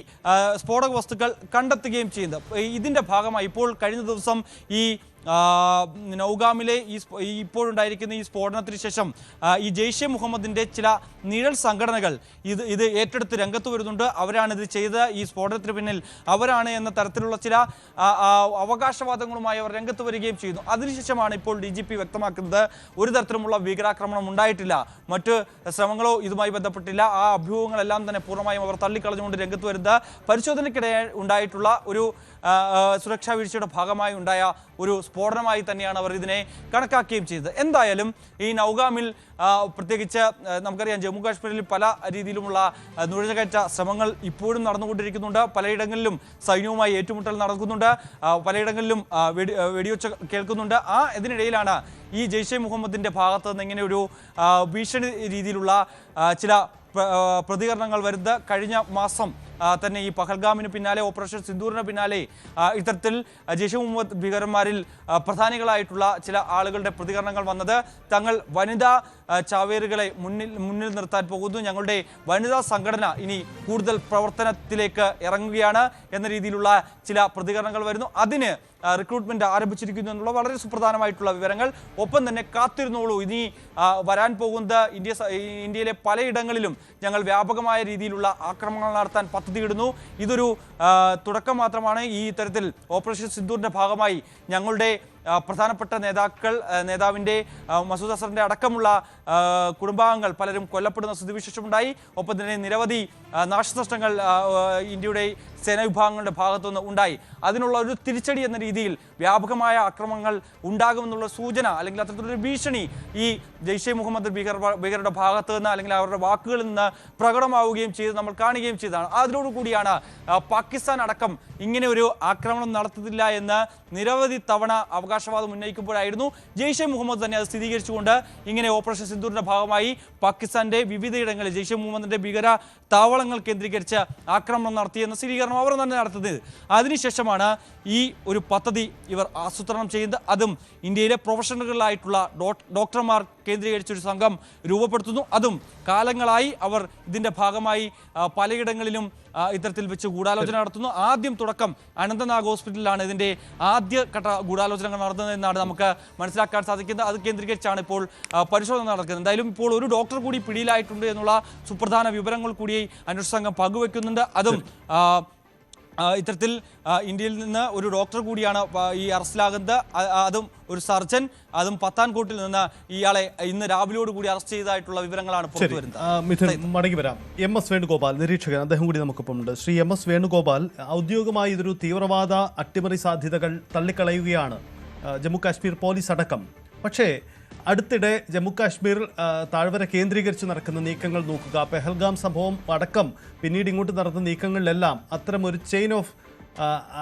സ്ഫോടക വസ്തുക്കൾ കണ്ടെത്തുകയും ചെയ്യുന്നത്. ഇതിന്റെ ഭാഗമായി ഇപ്പോൾ കഴിഞ്ഞ ദിവസം ഈ നൗഗാമിലെ ഇപ്പോഴുണ്ടായിരിക്കുന്ന ഈ സ്ഫോടനത്തിന് ശേഷം ഈ ജെയ്ഷെ മുഹമ്മദിന്റെ ചില നിഴൽ സംഘടനകൾ ഇത് ഏറ്റെടുത്ത് രംഗത്ത് വരുന്നുണ്ട്. അവരാണ് ഇത് ചെയ്ത് ഈ സ്ഫോടനത്തിന് പിന്നിൽ അവരാണ് എന്ന തരത്തിലുള്ള ചില അവകാശവാദങ്ങളുമായി അവർ രംഗത്ത് വരികയും ചെയ്യുന്നു. അതിനുശേഷമാണ് ഇപ്പോൾ DGP വ്യക്തമാക്കുന്നത് ഒരു തരത്തിലുമുള്ള ഭീകരാക്രമണം ഉണ്ടായിട്ടില്ല, മറ്റ് ശ്രമങ്ങളോ ഇതുമായി ബന്ധപ്പെട്ടില്ല. ആ അഭ്യൂഹങ്ങളെല്ലാം തന്നെ പൂർണ്ണമായും അവർ തള്ളിക്കളഞ്ഞുകൊണ്ട് രംഗത്ത് വരുന്നത് പരിശോധനയ്ക്കിടെ ഉണ്ടായിട്ടുള്ള ഒരു സുരക്ഷാ വീഴ്ചയുടെ ഭാഗമായി ഉണ്ടായ ഒരു സ്ഫോടനമായി തന്നെയാണ് അവർ ഇതിനെ കണക്കാക്കുകയും ചെയ്തത്. എന്തായാലും ഈ നൗഗാമിൽ പ്രത്യേകിച്ച് നമുക്കറിയാം ജമ്മു കാശ്മീരിൽ പല രീതിയിലുമുള്ള നുഴഞ്ഞുകയറ്റ ശ്രമങ്ങൾ ഇപ്പോഴും നടന്നുകൊണ്ടിരിക്കുന്നുണ്ട്. പലയിടങ്ങളിലും സൈന്യവുമായി ഏറ്റുമുട്ടൽ നടക്കുന്നുണ്ട്, പലയിടങ്ങളിലും വെടിവെച്ച് കേൾക്കുന്നുണ്ട്. ഇതിനിടയിലാണ് ഈ ജെയ്ഷെ മുഹമ്മദിന്റെ ഭാഗത്ത് നിന്ന് ഇങ്ങനെ ഒരു ഭീഷണി രീതിയിലുള്ള ചില പ്രതികരണങ്ങൾ വരുന്നത്. കഴിഞ്ഞ മാസം തന്നെ ഈ പഹൽഗാമിന് പിന്നാലെ ഓപ്പറേഷൻ സിന്ദൂറിന് പിന്നാലെ ഇത്തരത്തിൽ ജെയ്ഷെ മുഹമ്മദ് ഭീകരന്മാരിൽ പ്രധാനികളായിട്ടുള്ള ചില ആളുകളുടെ പ്രതികരണങ്ങൾ വന്നത് തങ്ങൾ വനിതാ ചാവേറുകളെ മുന്നിൽ നിർത്താൻ പോകുന്നു, ഞങ്ങളുടെ വനിതാ സംഘടന ഇനി കൂടുതൽ പ്രവർത്തനത്തിലേക്ക് ഇറങ്ങുകയാണ് എന്ന രീതിയിലുള്ള ചില പ്രതികരണങ്ങൾ വരുന്നു. അതിന് റിക്രൂട്ട്മെന്റ് ആരംഭിച്ചിരിക്കുന്നു എന്നുള്ള വളരെ സുപ്രധാനമായിട്ടുള്ള വിവരങ്ങൾ. ഒപ്പം തന്നെ കാത്തിരുന്നോളൂ, ഇനി വരാൻ പോകുന്നത് ഇന്ത്യയിലെ പലയിടങ്ങളിലും ഞങ്ങൾ വ്യാപകമായ രീതിയിലുള്ള ആക്രമണങ്ങൾ നടത്താൻ പദ്ധതിയിടുന്നു. ഇതൊരു തുടക്കം മാത്രമാണ്. ഈ തരത്തിൽ ഓപ്പറേഷൻ സിന്ദൂറിന്റെ ഭാഗമായി ഞങ്ങളുടെ പ്രധാനപ്പെട്ട നേതാവിൻ്റെ മസൂദ് അസറിൻ്റെ അടക്കമുള്ള കുടുംബാംഗങ്ങൾ പലരും കൊല്ലപ്പെടുന്ന സ്ഥിതിവിശേഷമുണ്ടായി. ഒപ്പം തന്നെ നിരവധി നാശനഷ്ടങ്ങൾ ഇന്ത്യയുടെ സേനാ വിഭാഗങ്ങളുടെ ഭാഗത്തുനിന്ന് ഉണ്ടായി. അതിനുള്ള ഒരു തിരിച്ചടി എന്ന രീതിയിൽ വ്യാപകമായ ആക്രമണങ്ങൾ ഉണ്ടാകുമെന്നുള്ള സൂചന അല്ലെങ്കിൽ അത്തരത്തിലൊരു ഭീഷണി ഈ ജെയ്ഷെ മുഹമ്മദ് ഭീകരരുടെ ഭാഗത്ത് നിന്ന് അല്ലെങ്കിൽ അവരുടെ വാക്കുകളിൽ നിന്ന് പ്രകടമാവുകയും ചെയ്ത് നമ്മൾ കാണുകയും ചെയ്തതാണ്. അതിനോടുകൂടിയാണ് പാകിസ്ഥാൻ അടക്കം ഇങ്ങനെ ഒരു ആക്രമണം നടത്തുന്നില്ല എന്ന് നിരവധി തവണ അവകാശവാദം ഉന്നയിക്കുമ്പോഴായിരുന്നു ജെയ്ഷെ മുഹമ്മദ് തന്നെ അത് സ്ഥിരീകരിച്ചുകൊണ്ട് ഇങ്ങനെ ഓപ്പറേഷൻ സിന്ദൂറിന്റെ ഭാഗമായി പാകിസ്ഥാന്റെ വിവിധയിടങ്ങളിൽ ജെയ്ഷെ മുഹമ്മദിന്റെ ഭീകര താവളങ്ങൾ കേന്ദ്രീകരിച്ച് ആക്രമണം നടത്തിയെന്ന സ്ഥിരീകരണം അവർ തന്നെ നടത്തുന്നത്. അതിനുശേഷമാണ് ഈ ഒരു പദ്ധതി ഇവർ ആസൂത്രണം ചെയ്യുന്നത്. അതും ഇന്ത്യയിലെ പ്രൊഫഷണലുകളായിട്ടുള്ള ഡോക്ടർമാർ കേന്ദ്രീകരിച്ചൊരു സംഘം രൂപപ്പെടുത്തുന്നു. അതും കാലങ്ങളായി അവർ ഇതിൻ്റെ ഭാഗമായി പലയിടങ്ങളിലും ഇത്തരത്തിൽ വെച്ച് ഗൂഢാലോചന നടത്തുന്നു. ആദ്യം തുടക്കം അനന്തനാഗ് ഹോസ്പിറ്റലിലാണ് ഇതിൻ്റെ ആദ്യഘട്ട ഗൂഢാലോചനകൾ നടത്തുന്നതെന്നാണ് നമുക്ക് മനസ്സിലാക്കാൻ സാധിക്കുന്നത്. അത് കേന്ദ്രീകരിച്ചാണ് ഇപ്പോൾ പരിശോധന നടക്കുന്നത്. എന്തായാലും ഇപ്പോൾ ഒരു ഡോക്ടർ കൂടി പിടിയിലായിട്ടുണ്ട് എന്നുള്ള സുപ്രധാന വിവരങ്ങൾ കൂടി അന്വേഷണ സംഘം പങ്കുവെക്കുന്നുണ്ട്. അതും ഇത്തരത്തിൽ ഇന്ത്യയിൽ നിന്ന് ഒരു ഡോക്ടർ കൂടിയാണ് ഈ അറസ്റ്റിലാകുന്നത്. അതും ഒരു സർജൻ, അതും പത്താൻകോട്ടിൽ നിന്ന് ഇയാളെ ഇന്ന് രാവിലെയോടുകൂടി അറസ്റ്റ് ചെയ്തതായിട്ടുള്ള വിവരങ്ങളാണ് പുറത്തു വരുന്നത്. മിഥുൻ, മടങ്ങി വരാം. എം.എസ്. വേണുഗോപാൽ, നിരീക്ഷകൻ, അദ്ദേഹം കൂടി നമുക്കൊപ്പം ഉണ്ട്. ശ്രീ എം.എസ്. വേണുഗോപാൽ, ഔദ്യോഗികമായി ഇതൊരു തീവ്രവാദ അട്ടിമറി സാധ്യതകൾ തള്ളിക്കളയുകയാണ് ജമ്മു കാശ്മീർ പോലീസ് അടക്കം. പക്ഷേ അടുത്തിടെ ജമ്മു കാശ്മീർ താഴ്വര കേന്ദ്രീകരിച്ച് നടക്കുന്ന നീക്കങ്ങൾ നോക്കുക. പെഹൽഗാം സംഭവം അടക്കം പിന്നീട് ഇങ്ങോട്ട് നടന്ന നീക്കങ്ങളിലെല്ലാം അത്തരം ഒരു ചെയിൻ ഓഫ്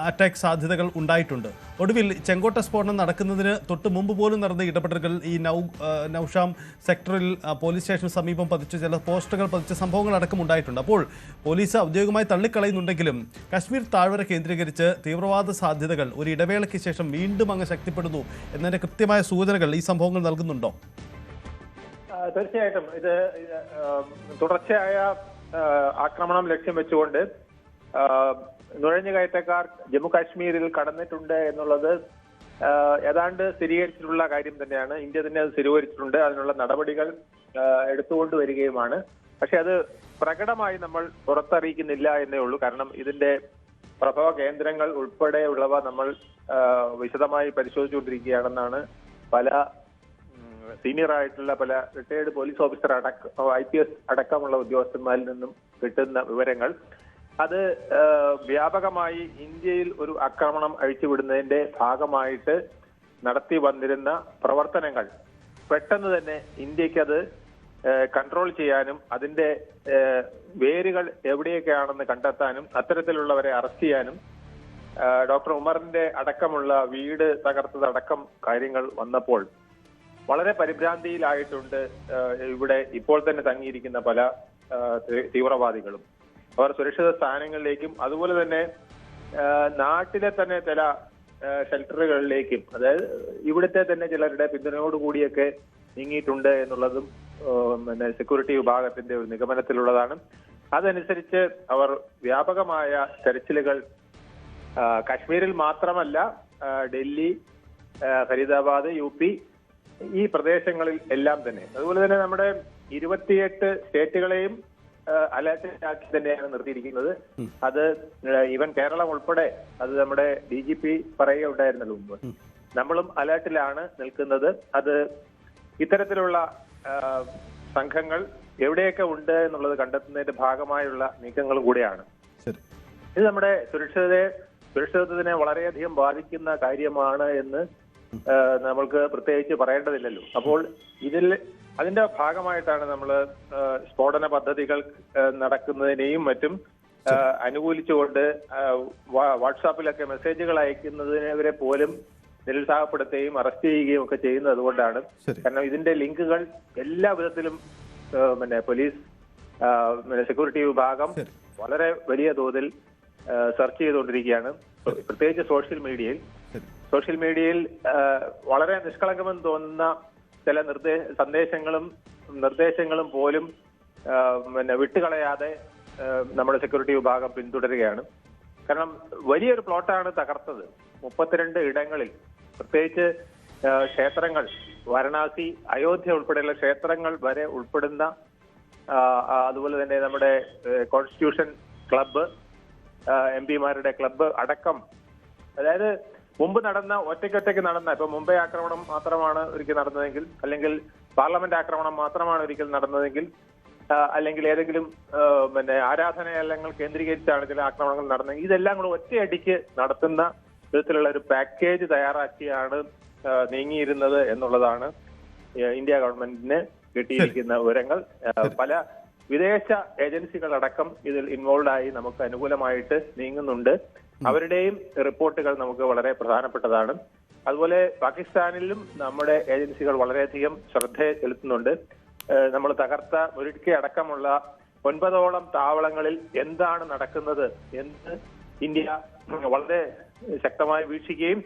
അറ്റാക്ക് സാധ്യതകൾ ഉണ്ടായിട്ടുണ്ട്. ഒടുവിൽ ചെങ്കോട്ട സ്ഫോടനം നടക്കുന്നതിന് തൊട്ട് മുമ്പ് പോലും നടന്ന ഇടപെടലുകൾ ഈ നൌഷാം സെക്ടറിൽ പോലീസ് സ്റ്റേഷന് സമീപം പതിച്ച ചില പോസ്റ്ററുകൾ പതിച്ച സംഭവങ്ങളടക്കം ഉണ്ടായിട്ടുണ്ട്. അപ്പോൾ പോലീസ് ഔദ്യോഗികമായി തള്ളിക്കളയുന്നുണ്ടെങ്കിലും കാശ്മീർ താഴ്വര കേന്ദ്രീകരിച്ച് തീവ്രവാദ സാധ്യതകൾ ഒരു ഇടവേളയ്ക്ക് ശേഷം വീണ്ടും അങ്ങ് ശക്തിപ്പെടുന്നു എന്നതിൻ്റെ കൃത്യമായ സൂചനകൾ ഈ സംഭവങ്ങൾ നൽകുന്നുണ്ടോ? തീർച്ചയായിട്ടും ഇത് തുടർച്ചയായ ആക്രമണം ലക്ഷ്യം വെച്ചുകൊണ്ട് നുഴഞ്ഞുകയറ്റക്കാർ ജമ്മു കാശ്മീരിൽ കടന്നിട്ടുണ്ട് എന്നുള്ളത് ഏതാണ്ട് സ്ഥിരീകരിച്ചിട്ടുള്ള കാര്യം തന്നെയാണ്. ഇന്ത്യ തന്നെ അത് സ്ഥിരീകരിച്ചിട്ടുണ്ട്. അതിനുള്ള നടപടികൾ എടുത്തുകൊണ്ട് വരികയുമാണ്. പക്ഷെ അത് പ്രകടമായി നമ്മൾ പുറത്തറിയിക്കുന്നില്ല എന്നേ ഉള്ളൂ. കാരണം ഇതിന്റെ പ്രഭവ കേന്ദ്രങ്ങൾ ഉൾപ്പെടെയുള്ളവ നമ്മൾ വിശദമായി പരിശോധിച്ചുകൊണ്ടിരിക്കുകയാണെന്നാണ് പല സീനിയർ ആയിട്ടുള്ള പല റിട്ടയർഡ് പോലീസ് ഓഫീസർ IPS അടക്കമുള്ള ഉദ്യോഗസ്ഥന്മാരിൽ നിന്നും കിട്ടുന്ന വിവരങ്ങൾ. അത് വ്യാപകമായി ഇന്ത്യയിൽ ഒരു ആക്രമണം അഴിച്ചുവിടുന്നതിന്റെ ഭാഗമായിട്ട് നടത്തി വന്നിരുന്ന പ്രവർത്തനങ്ങൾ പെട്ടെന്ന് തന്നെ ഇന്ത്യക്ക് അത് കൺട്രോൾ ചെയ്യാനും അതിന്റെ വേരുകൾ എവിടെയൊക്കെയാണെന്ന് കണ്ടെത്താനും അത്തരത്തിലുള്ളവരെ അറസ്റ്റ് ചെയ്യാനും ഡോക്ടർ ഉമറിന്റെ അടക്കമുള്ള വീട് തകർത്തതടക്കം കാര്യങ്ങൾ വന്നപ്പോൾ വളരെ പരിഭ്രാന്തിയിലായിട്ടുണ്ട് ഇവിടെ ഇപ്പോൾ തന്നെ തങ്ങിയിരിക്കുന്ന പല തീവ്രവാദികളും. അവർ സുരക്ഷിത സ്ഥാനങ്ങളിലേക്കും അതുപോലെ തന്നെ നാട്ടിലെ തന്നെ ചില ഷെൽട്ടറുകളിലേക്കും, അതായത് ഇവിടുത്തെ തന്നെ ചിലരുടെ പിന്തുണയോടുകൂടിയൊക്കെ നീങ്ങിയിട്ടുണ്ട് എന്നുള്ളതും പിന്നെ സെക്യൂരിറ്റി വിഭാഗത്തിന്റെ ഒരു നിഗമനത്തിലുള്ളതാണ്. അതനുസരിച്ച് അവർ വ്യാപകമായ തെരച്ചിലുകൾ കാശ്മീരിൽ മാത്രമല്ല ഡൽഹി, ഫരീദാബാദ്, UP ഈ പ്രദേശങ്ങളിൽ എല്ലാം തന്നെ, അതുപോലെ തന്നെ നമ്മുടെ 28 സ്റ്റേറ്റുകളെയും അലർട്ടിലാക്കി തന്നെയാണ് നിർത്തിയിരിക്കുന്നത്. അത് ഈവൻ കേരളം ഉൾപ്പെടെ, അത് നമ്മുടെ DGP പറയുകയുണ്ടായിരുന്നല്ലോ മുമ്പ്, നമ്മളും അലർട്ടിലാണ് നിൽക്കുന്നത്. അത് ഇത്തരത്തിലുള്ള സംഘങ്ങൾ എവിടെയൊക്കെ ഉണ്ട് എന്നുള്ളത് കണ്ടെത്തുന്നതിന്റെ ഭാഗമായുള്ള നീക്കങ്ങളും കൂടെയാണ്. ഇത് നമ്മുടെ സുരക്ഷിതത്വത്തിനെ വളരെയധികം ബാധിക്കുന്ന കാര്യമാണ് എന്ന് നമ്മൾക്ക് പ്രത്യേകിച്ച് പറയേണ്ടതില്ലല്ലോ. അപ്പോൾ അതിന്റെ ഭാഗമായിട്ടാണ് നമ്മൾ സ്ഫോടന പദ്ധതികൾ നടക്കുന്നതിനെയും മറ്റും അനുകൂലിച്ചുകൊണ്ട് വാട്സാപ്പിലൊക്കെ മെസ്സേജുകൾ അയക്കുന്നതിനെ പോലും നിരുത്സാഹപ്പെടുത്തുകയും അറസ്റ്റ് ചെയ്യുകയും ഒക്കെ ചെയ്യുന്നത് അതുകൊണ്ടാണ്. കാരണം ഇതിന്റെ ലിങ്കുകൾ എല്ലാ വിധത്തിലും പിന്നെ പോലീസ് സെക്യൂരിറ്റി വിഭാഗം വളരെ വലിയ തോതിൽ സെർച്ച് ചെയ്തുകൊണ്ടിരിക്കുകയാണ്. പ്രത്യേകിച്ച് സോഷ്യൽ മീഡിയയിൽ വളരെ നിഷ്കളങ്കമെന്ന് തോന്നുന്ന ചില നിർദ്ദേശങ്ങളും പോലും പിന്നെ വിട്ടുകളയാതെ നമ്മുടെ സെക്യൂരിറ്റി വിഭാഗം പിന്തുടരുകയാണ്. കാരണം വലിയൊരു പ്ലോട്ടാണ് തകർത്തത്. 32 ഇടങ്ങളിൽ, പ്രത്യേകിച്ച് ക്ഷേത്രങ്ങൾ, വാരണാസി, അയോധ്യ ഉൾപ്പെടെയുള്ള ക്ഷേത്രങ്ങൾ വരെ ഉൾപ്പെടുന്ന, അതുപോലെ തന്നെ നമ്മുടെ കോൺസ്റ്റിറ്റ്യൂഷൻ ക്ലബ്ബ്, MP-മാരുടെ ക്ലബ്ബ് അടക്കം, അതായത് മുമ്പ് നടന്ന ഒറ്റയ്ക്ക് നടന്ന, ഇപ്പൊ മുംബൈ ആക്രമണം മാത്രമാണ് ഒരിക്കൽ നടന്നതെങ്കിൽ, അല്ലെങ്കിൽ പാർലമെന്റ് ആക്രമണം മാത്രമാണ് ഒരിക്കൽ നടന്നതെങ്കിൽ, അല്ലെങ്കിൽ ഏതെങ്കിലും പിന്നെ ആരാധനാലയങ്ങൾ കേന്ദ്രീകരിച്ചാണ് ചില ആക്രമണങ്ങൾ നടന്നതെങ്കിൽ, ഇതെല്ലാം കൂടെ ഒറ്റയടിക്ക് നടത്തുന്ന വിധത്തിലുള്ള ഒരു പാക്കേജ് തയ്യാറാക്കിയാണ് നീങ്ങിയിരുന്നത് എന്നുള്ളതാണ് ഇന്ത്യ ഗവൺമെന്റിന് കിട്ടിയിരിക്കുന്ന വിവരങ്ങൾ. പല വിദേശ ഏജൻസികളടക്കം ഇതിൽ ഇൻവോൾവ് ആയി നമുക്ക് അനുകൂലമായിട്ട് നീങ്ങുന്നുണ്ട്. അവരുടെയും റിപ്പോർട്ടുകൾ നമുക്ക് വളരെ പ്രധാനപ്പെട്ടതാണ്. അതുപോലെ പാകിസ്ഥാനിലും നമ്മുടെ ഏജൻസികൾ വളരെയധികം ശ്രദ്ധ ചെലുത്തുന്നുണ്ട്. നമ്മൾ തകർത്ത മുരുട്കി അടക്കമുള്ള 9ഓളം താവളങ്ങളിൽ എന്താണ് നടക്കുന്നത് എന്ന് ഇന്ത്യ വളരെ ശക്തമായി വീക്ഷിക്കുകയും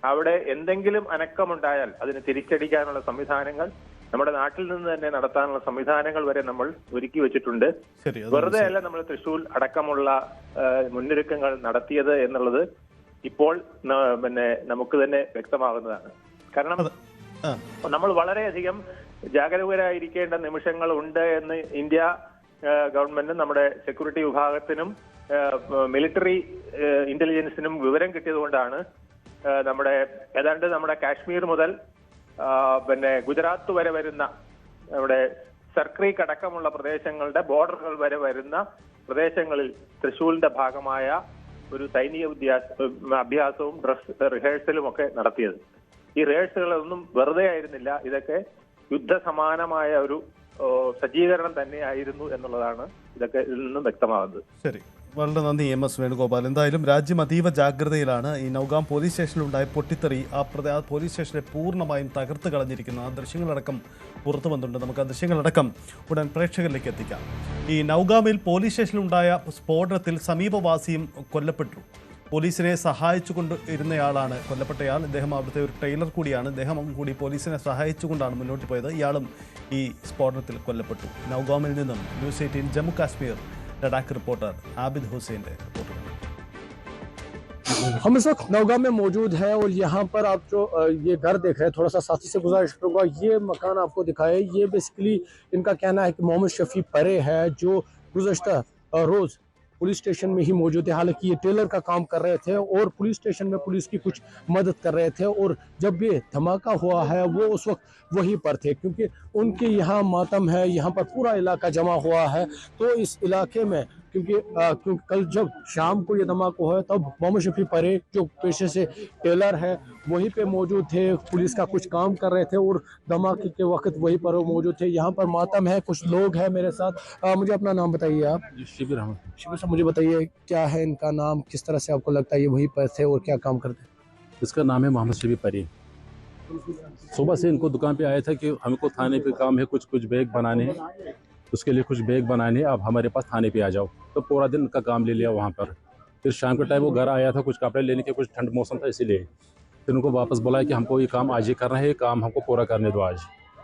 അവിടെ എന്തെങ്കിലും അനക്കമുണ്ടായാൽ അതിന് തിരിച്ചടിക്കാനുള്ള സംവിധാനങ്ങൾ നമ്മുടെ നാട്ടിൽ നിന്ന് തന്നെ നടത്താനുള്ള സംവിധാനങ്ങൾ വരെ നമ്മൾ ഒരുക്കി വെച്ചിട്ടുണ്ട്. വെറുതെ അല്ല നമ്മൾ തൃശൂർ അടക്കമുള്ള മുന്നൊരുക്കങ്ങൾ നടത്തിയത് എന്നുള്ളത് ഇപ്പോൾ പിന്നെ നമുക്ക് തന്നെ വ്യക്തമാകുന്നതാണ്. കാരണം നമ്മൾ വളരെയധികം ജാഗരൂകരായിരിക്കേണ്ട നിമിഷങ്ങൾ ഉണ്ട് എന്ന് ഇന്ത്യ ഗവൺമെന്റിനും നമ്മുടെ സെക്യൂരിറ്റി വിഭാഗത്തിനും മിലിറ്ററി ഇന്റലിജൻസിനും വിവരം കിട്ടിയതുകൊണ്ടാണ് നമ്മുടെ ഏതാണ്ട് നമ്മുടെ കാശ്മീർ മുതൽ പിന്നെ ഗുജറാത്ത് വരെ വരുന്ന നമ്മുടെ സർക്രീക്ക് അടക്കമുള്ള പ്രദേശങ്ങളുടെ ബോർഡറുകൾ വരെ വരുന്ന പ്രദേശങ്ങളിൽ തൃശ്ശൂരിന്റെ ഭാഗമായ ഒരു സൈനിക അഭ്യാസവും ഡ്രസ് റിഹേഴ്സലും ഒക്കെ നടത്തിയത്. ഈ റിഹേഴ്സലുകളൊന്നും വെറുതെ ആയിരുന്നില്ല, ഇതൊക്കെ യുദ്ധസമാനമായ ഒരു സജ്ജീകരണം തന്നെയായിരുന്നു എന്നുള്ളതാണ് ഇതൊക്കെ ഇതിൽ നിന്നും വ്യക്തമാകുന്നത്. ശരി, വളരെ നന്ദി MS വേണുഗോപാൽ. എന്തായാലും രാജ്യം അതീവ ജാഗ്രതയിലാണ്. ഈ നൗഗാം പോലീസ് സ്റ്റേഷനിലുണ്ടായ പൊട്ടിത്തെറി ആ പോലീസ് സ്റ്റേഷനെ പൂർണ്ണമായും തകർത്ത് കളഞ്ഞിരിക്കുന്നു. ആ ദൃശ്യങ്ങളടക്കം പുറത്തു വന്നിട്ടുണ്ട്. നമുക്ക് ആ ദൃശ്യങ്ങളടക്കം ഉടൻ പ്രേക്ഷകരിലേക്ക് എത്തിക്കാം. ഈ നൗഗാമിൽ പോലീസ് സ്റ്റേഷനിലുണ്ടായ സ്ഫോടനത്തിൽ സമീപവാസിയും കൊല്ലപ്പെട്ടു. പോലീസിനെ സഹായിച്ചുകൊണ്ട് ഇരുന്നയാളാണ് കൊല്ലപ്പെട്ടയാൾ. ഇദ്ദേഹം അവിടുത്തെ ഒരു ടൈലർ കൂടിയാണ്. ഇദ്ദേഹം കൂടി പോലീസിനെ സഹായിച്ചുകൊണ്ടാണ് മുന്നോട്ട് പോയത്. ഇയാളും ഈ സ്ഫോടനത്തിൽ കൊല്ലപ്പെട്ടു. നൗഗാമിൽ നിന്നും ന്യൂസ് 18 ജമ്മു കാശ്മീർ लड़ाक रिपोर्टर आबिद हुसैन ने रिपोर्ट। हम इस वक्त नौगाम में मौजूद है और यहाँ पर आप जो ये घर देख रहे हैं, थोड़ा सा साथी से गुजारिश करूँगा, ये मकान आपको दिखाए। ये बेसिकली इनका कहना है कि मोहम्मद शफी परे है जो गुज़श्ता रोज़ पुलिस स्टेशन में ही मौजूद है। हालांकि ये टेलर का काम कर रहे थे और पुलिस स्टेशन में पुलिस की कुछ मदद कर रहे थे और जब ये धमाका हुआ है वो उस वक्त वहीं पर थे, क्योंकि उनके यहाँ मातम है, यहाँ पर पूरा इलाका जमा हुआ है। तो इस इलाके में क्योंकि कल जब शाम को ये धमाका हुआ तब मोहम्मद शफी परे जो पेशे से टेलर है वहीं पे मौजूद थे, पुलिस का कुछ काम कर रहे थे और धमाके के वक्त वहीं पर वो मौजूद थे। यहाँ पर मातम है, कुछ लोग हैं मेरे साथ। मुझे अपना नाम बताइए आप। शिबिर अहमद। शिबिर साहब, मुझे बताइए क्या है इनका नाम, किस तरह से आपको लगता है ये वहीं पर थे और क्या काम करते? इसका नाम है मोहम्मद शफी परी। सुबह से इनको दुकान पे आया था कि हमको थाने पे काम है, कुछ बैग बनाने हैं, उसके लिए कुछ बैग बनाने, अब हमारे पास थाने पे आ जाओ। तो पूरा दिन का काम ले लिया वहाँ पर। फिर शाम के टाइम वो घर आया था, कुछ कपड़े लेने के, कुछ ठंड मौसम था इसीलिए। फिर उनको वापस बुलाया कि हमको ये काम आज ही करना है, ये काम हमको पूरा करने दो आज।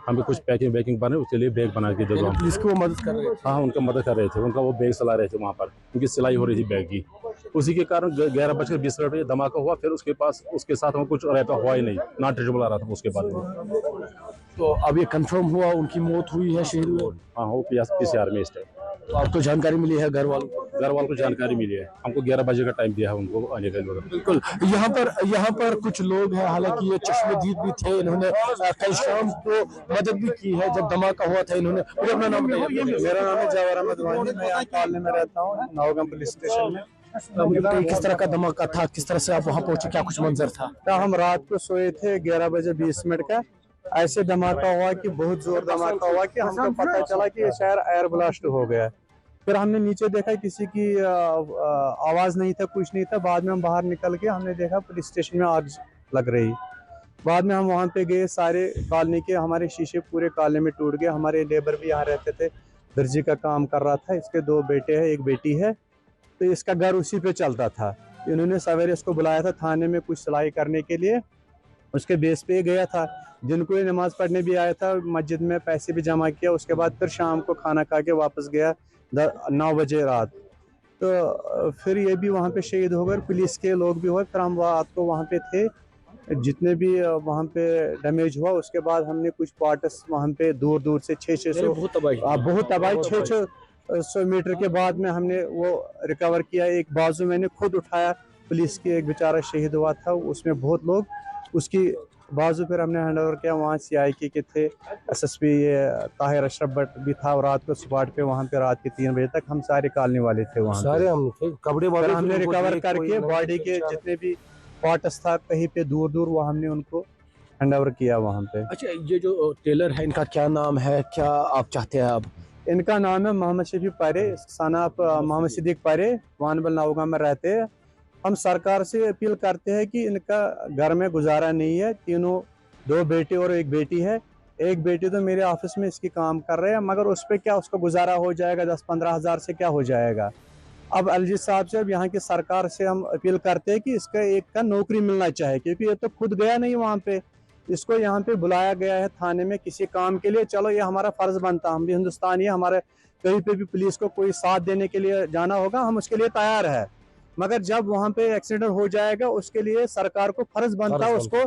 हमें कुछ पैकिंग बने, उसके लिए बैग बना के दे दो। पुलिस को मदद कर रहे थे? हाँ, उनका मदद कर रहे थे, उनका वो बैग चला रहे थे वहाँ पर, क्योंकि सिलाई हो रही थी बैग की। उसी के कारण 11:20 पे धमाका हुआ। फिर उसके साथ हम कुछ रहता हुआ ही नहीं, नॉट ट्रीटेबल आ रहा था उसके बाद में। तो अब ये कंफर्म हुआ उनकी मौत हुई है शहीद हुए? हाँ, वो PCR में इस टाइम। तो आपको जानकारी मिली है? घर वालों को जानकारी मिली है, हमको 11 बजे का टाइम दिया है उनको आने का। बिल्कुल, यहाँ पर कुछ लोग हैं, हालांकि ये चश्मदीद भी थे, इन्होंने कल शाम को मदद भी की है जब धमाका हुआ था। इन्होंने अपना नाम बताइए। मेरा नाम है जवाहर अहमद वानी, मैं यहाँ पालने में रहता हूँ, नौगाम पुलिस स्टेशन में। किस तरह का धमाका था, किस तरह से आप वहाँ पहुंचे, क्या कुछ मंजर था? हम रात को सोए थे 11:20 का, ऐसे धमाका हुआ कि बहुत जोर धमाका हुआ कि हमको पता चला कि ये शायद एयर ब्लास्ट हो गया। फिर हमने नीचे देखा किसी की आवाज नहीं था, कुछ नहीं था। बाद में हम बाहर निकल के हमने देखा पुलिस स्टेशन में आग लग रही। बाद में हम वहाँ पे गए, सारे कॉलोनी के हमारे शीशे पूरे कॉलोनी में टूट गए। हमारे लेबर भी यहाँ रहते थे, दर्जी का काम कर रहा था, इसके 2 बेटे हैं, 1 बेटी है। तो इसका घर उसी पे चलता था। इन्होंने सवेरे इसको बुलाया था थाने में कुछ सिलाई करने के लिए, उसके बेस पे गया था। दिन को नमाज पढ़ने भी आया था, मस्जिद में पैसे भी जमा किया। उसके बाद फिर शाम को खाना खा के वापस गया 9 बजे रात। तो फिर ये भी वहाँ पे शहीद हो गए, पुलिस के लोग भी हुए। फिर हम रात को वहाँ पे थे, जितने भी वहाँ पे डैमेज हुआ। उसके बाद हमने कुछ पार्ट्स वहाँ पे दूर से 600 बहुत तबाही 600 मीटर के बाद में हमने वो रिकवर किया। एक बाजू मैंने खुद उठाया, पुलिस की एक बेचारा शहीद हुआ था, उसमें बहुत लोग, उसकी बाजू फिर हमने हैंड ओवर किया। वहाँ CIK के थे, SSP ताहिर अशरफ भट्ट भी था। और रात को स्पॉट पे वहाँ पे रात के 3 बजे तक हम सारे कॉलोनी वाले थे वहाँ सारे। हम कपड़े हमने रिकवर करके बॉडी के जितने भी पार्ट्स था कहीं पे दूर वो हमने उनको हैंड ओवर किया वहाँ पे। अच्छा, ये जो टेलर है इनका क्या नाम है, क्या आप चाहते हैं अब? इनका नाम है मोहम्मद शफी परे, सनाप मोहम्मद सिद्दीक परे, वानबल नौगाम में रहते हैं। हम सरकार से अपील करते हैं कि इनका घर में गुजारा नहीं है। 2 बेटे और 1 बेटी है। 1 बेटी तो मेरे ऑफिस में इसकी काम कर रहे हैं, मगर उस पर क्या उसका गुजारा हो जाएगा? 10-15 हज़ार से क्या हो जाएगा? अब LG साहब से, अब यहाँ की सरकार से हम अपील करते हैं कि इसका एक का नौकरी मिलना चाहिए, क्योंकि ये तो खुद गया नहीं वहाँ पे, इसको यहाँ पे बुलाया गया है थाने में किसी काम के लिए। चलो, ये हमारा फर्ज बनता, हम भी हिंदुस्तानी है, हमारे कहीं पे भी पुलिस को कोई साथ देने के लिए जाना होगा, हम उसके लिए तैयार है। मगर जब वहाँ पे एक्सीडेंट हो जाएगा, उसके लिए सरकार को फर्ज बनता है उसको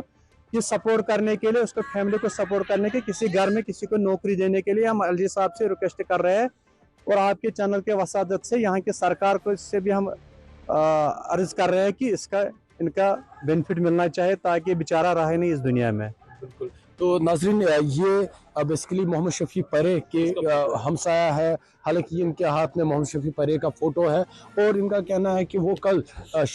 कि सपोर्ट करने के लिए, उसको फैमिली को सपोर्ट करने के, किसी घर में किसी को नौकरी देने के लिए हम LG साहब से रिक्वेस्ट कर रहे हैं और आपके चैनल के वसादत से यहाँ की सरकार को इससे भी हम अर्ज कर रहे हैं कि इनका बेनिफिट मिलना चाहिए ताकि बेचारा रहे नहीं इस दुनिया में। बिल्कुल। तो नाजरीन, ये बेसिकली मोहम्मद शफी परे के हमसाया है। हालांकि इनके हाथ में मोहम्मद शफी परे का फ़ोटो है और इनका कहना है कि वो कल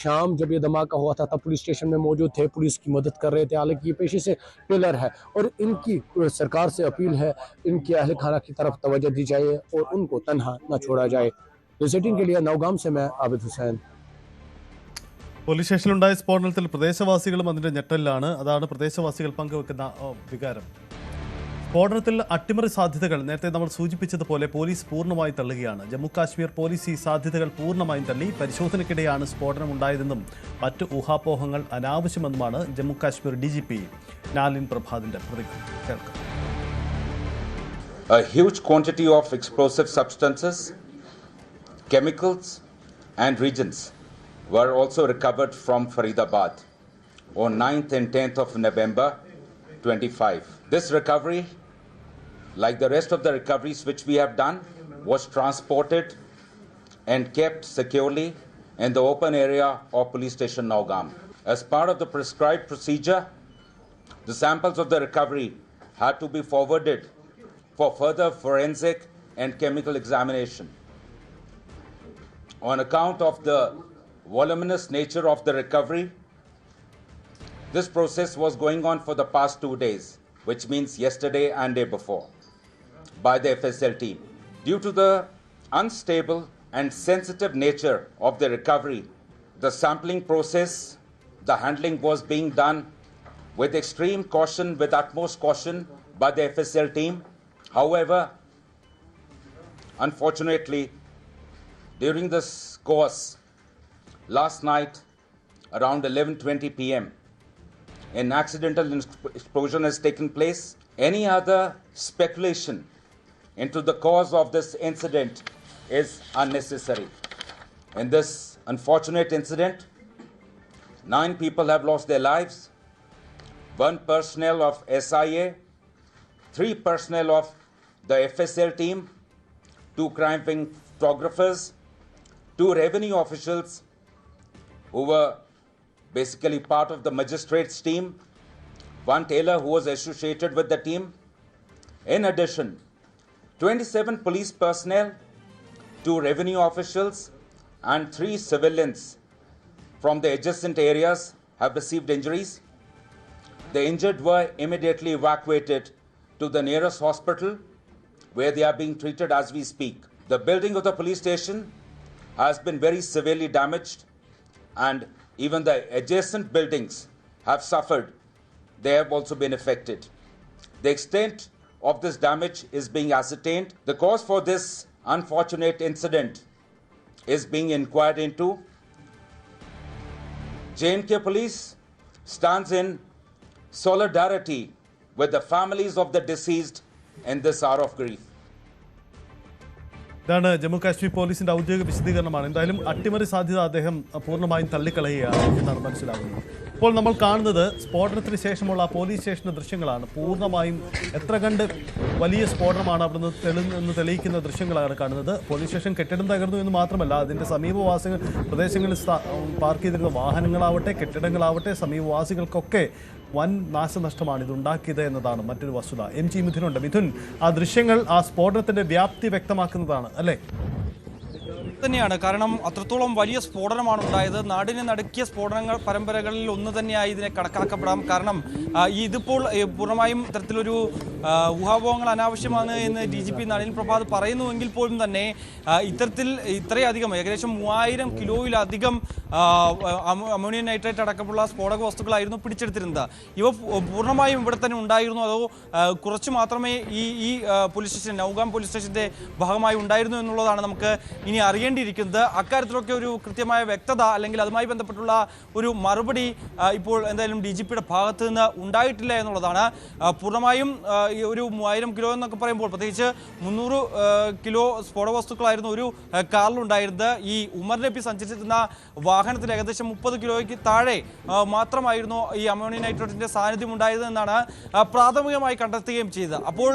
शाम जब ये धमाका हुआ था तब पुलिस स्टेशन में मौजूद थे, पुलिस की मदद कर रहे थे। हालांकि ये पेशे से टेलर है और इनकी सरकार से अपील है इनके अहल खाना की तरफ तवज्जो दी जाए और उनको तनहा न छोड़ा जाए। न्यूज़18 के लिए नौगाम से मैं आबिद हुसैन। പോലീസ് സ്റ്റേഷനിലുണ്ടായ സ്ഫോടനത്തിൽ പ്രദേശവാസികളും അതിന്റെ ഞെട്ടലിലാണ്. അതാണ് പ്രദേശവാസികൾ പങ്കുവെക്കുന്ന വികാരം. സ്ഫോടനത്തിൽ അട്ടിമറി സാധ്യതകൾ നേരത്തെ നമ്മൾ സൂചിപ്പിച്ചതുപോലെ പോലീസ് പൂർണ്ണമായി തള്ളുകയാണ്. ജമ്മു കാശ്മീർ പോലീസ് ഈ സാധ്യതകൾ പൂർണ്ണമായും തള്ളി. പരിശോധനയ്ക്കിടെയാണ് സ്ഫോടനം ഉണ്ടായതെന്നും മറ്റ് ഊഹാപോഹങ്ങൾ അനാവശ്യമെന്നുമാണ് ജമ്മു കാശ്മീർ DGP നാലിൻ പ്രഭാതിന്റെ പ്രതികരണം. കേൾക്കാം. A huge quantity of explosive substances, chemicals and reagents were also recovered from Faridabad on 9th and 10th of November 25. This recovery, like the rest of the recoveries which we have done, was transported and kept securely in the open area of police station Naugam. As part of the prescribed procedure, the samples of the recovery had to be forwarded for further forensic and chemical examination. On account of the voluminous nature of the recovery, this process was going on for the past 2 days, which means yesterday and day before, by the FSL team. Due to the unstable and sensitive nature of the recovery, the sampling process, the handling was being done with extreme caution, with utmost caution by the FSL team. However, unfortunately, during this course, last night around 11:20 p.m. an accidental explosion has taken place. Any other speculation into the cause of this incident is unnecessary. In this unfortunate incident, 9 people have lost their lives, 1 personnel of SIA, 3 personnel of the FSL team, 2 crime-wing photographers, 2 revenue officials who were basically part of the magistrates team, 1 tailor who was associated with the team. In addition, 27 police personnel, 2 revenue officials and 3 civilians from the adjacent areas have received injuries. The injured were immediately evacuated to the nearest hospital where they are being treated as we speak. The building of the police station has been very severely damaged and even the adjacent buildings have suffered. They have also been affected. The extent of this damage is being ascertained. The cause for this unfortunate incident is being inquired into. J&K Police stands in solidarity with the families of the deceased in this hour of grief. ഇതാണ് ജമ്മു കാശ്മീർ പോലീസിന്റെ ഔദ്യോഗിക വിശദീകരണമാണ്. എന്തായാലും അട്ടിമറി സാധ്യത അദ്ദേഹം പൂർണ്ണമായും തള്ളിക്കളയുകയാണ് എന്നാണ് മനസ്സിലാകുന്നത്. ഇപ്പോൾ നമ്മൾ കാണുന്നത് സ്ഫോടനത്തിന് ശേഷമുള്ള പോലീസ് സ്റ്റേഷന്റെ ദൃശ്യങ്ങളാണ്. പൂർണ്ണമായും എത്ര കണ്ട് വലിയ സ്ഫോടനമാണ് അവിടെ നിന്ന് തെളിയിക്കുന്ന ദൃശ്യങ്ങളാണ് കാണുന്നത്. പോലീസ് സ്റ്റേഷൻ കെട്ടിടം തകർന്നു എന്ന് മാത്രമല്ല, അതിൻ്റെ സമീപവാസികൾ പ്രദേശങ്ങളിൽ പാർക്ക് ചെയ്തിരുന്ന വാഹനങ്ങളാവട്ടെ കെട്ടിടങ്ങളാവട്ടെ സമീപവാസികൾക്കൊക്കെ വൻ നാശനഷ്ടമാണ് ഇതുണ്ടാക്കിയത് എന്നതാണ് മറ്റൊരു വസ്തുത. MG മിഥുനുണ്ട്. മിഥുൻ, ആ ദൃശ്യങ്ങൾ ആ സ്ഫോടനത്തിന്റെ വ്യാപ്തി വ്യക്തമാക്കുന്നതാണ് അല്ലേ? തന്നെയാണ്. കാരണം അത്രത്തോളം വലിയ സ്ഫോടനമാണ് ഉണ്ടായത്. നാടിനെ നടുക്കിയ സ്ഫോടനങ്ങൾ പരമ്പരകളിൽ ഒന്ന് തന്നെയായി ഇതിനെ കണക്കാക്കപ്പെടാം. കാരണം ഇതിപ്പോൾ പൂർണ്ണമായും ഇത്തരത്തിലൊരു ഊഹാപോഹങ്ങൾ അനാവശ്യമാണ് എന്ന് DGP നളിൻ പ്രഭാത് പറയുന്നുവെങ്കിൽ പോലും തന്നെ ഇത്രയധികം ഏകദേശം 3000 കിലോയിലധികം അമോണിയം നൈട്രേറ്റ് അടക്കമുള്ള സ്ഫോടക വസ്തുക്കളായിരുന്നു പിടിച്ചെടുത്തിരുന്നത്. ഇവ പൂർണ്ണമായും ഇവിടെ തന്നെ ഉണ്ടായിരുന്നു, അതോ കുറച്ച് മാത്രമേ ഈ പോലീസ് സ്റ്റേഷൻ നൗഗാം പോലീസ് സ്റ്റേഷന്റെ ഭാഗമായി ഉണ്ടായിരുന്നു എന്നുള്ളതാണ് നമുക്ക് ഇനി അറിയേണ്ടത്. അറിയേണ്ടിയിരിക്കുന്നത്. അക്കാര്യത്തിലൊക്കെ ഒരു കൃത്യമായ വ്യക്തത അല്ലെങ്കിൽ അതുമായി ബന്ധപ്പെട്ടുള്ള ഒരു മറുപടി ഇപ്പോൾ എന്തായാലും DGPയുടെ ഭാഗത്ത് നിന്ന് ഉണ്ടായിട്ടില്ല എന്നുള്ളതാണ്. പൂർണ്ണമായും ഈ ഒരു 3000 കിലോ എന്നൊക്കെ പറയുമ്പോൾ പ്രത്യേകിച്ച് 300 കിലോ സ്ഫോടക വസ്തുക്കളായിരുന്നു ഒരു കാറിലുണ്ടായിരുന്നത്. ഈ ഉമർ നബി സഞ്ചരിച്ചിരുന്ന വാഹനത്തിൽ ഏകദേശം 30 കിലോയ്ക്ക് താഴെ മാത്രമായിരുന്നു ഈ അമോണിയം നൈട്രേറ്റിന്റെ സാന്നിധ്യം ഉണ്ടായത് എന്നാണ് പ്രാഥമികമായി കണ്ടെത്തുകയും ചെയ്തത്. അപ്പോൾ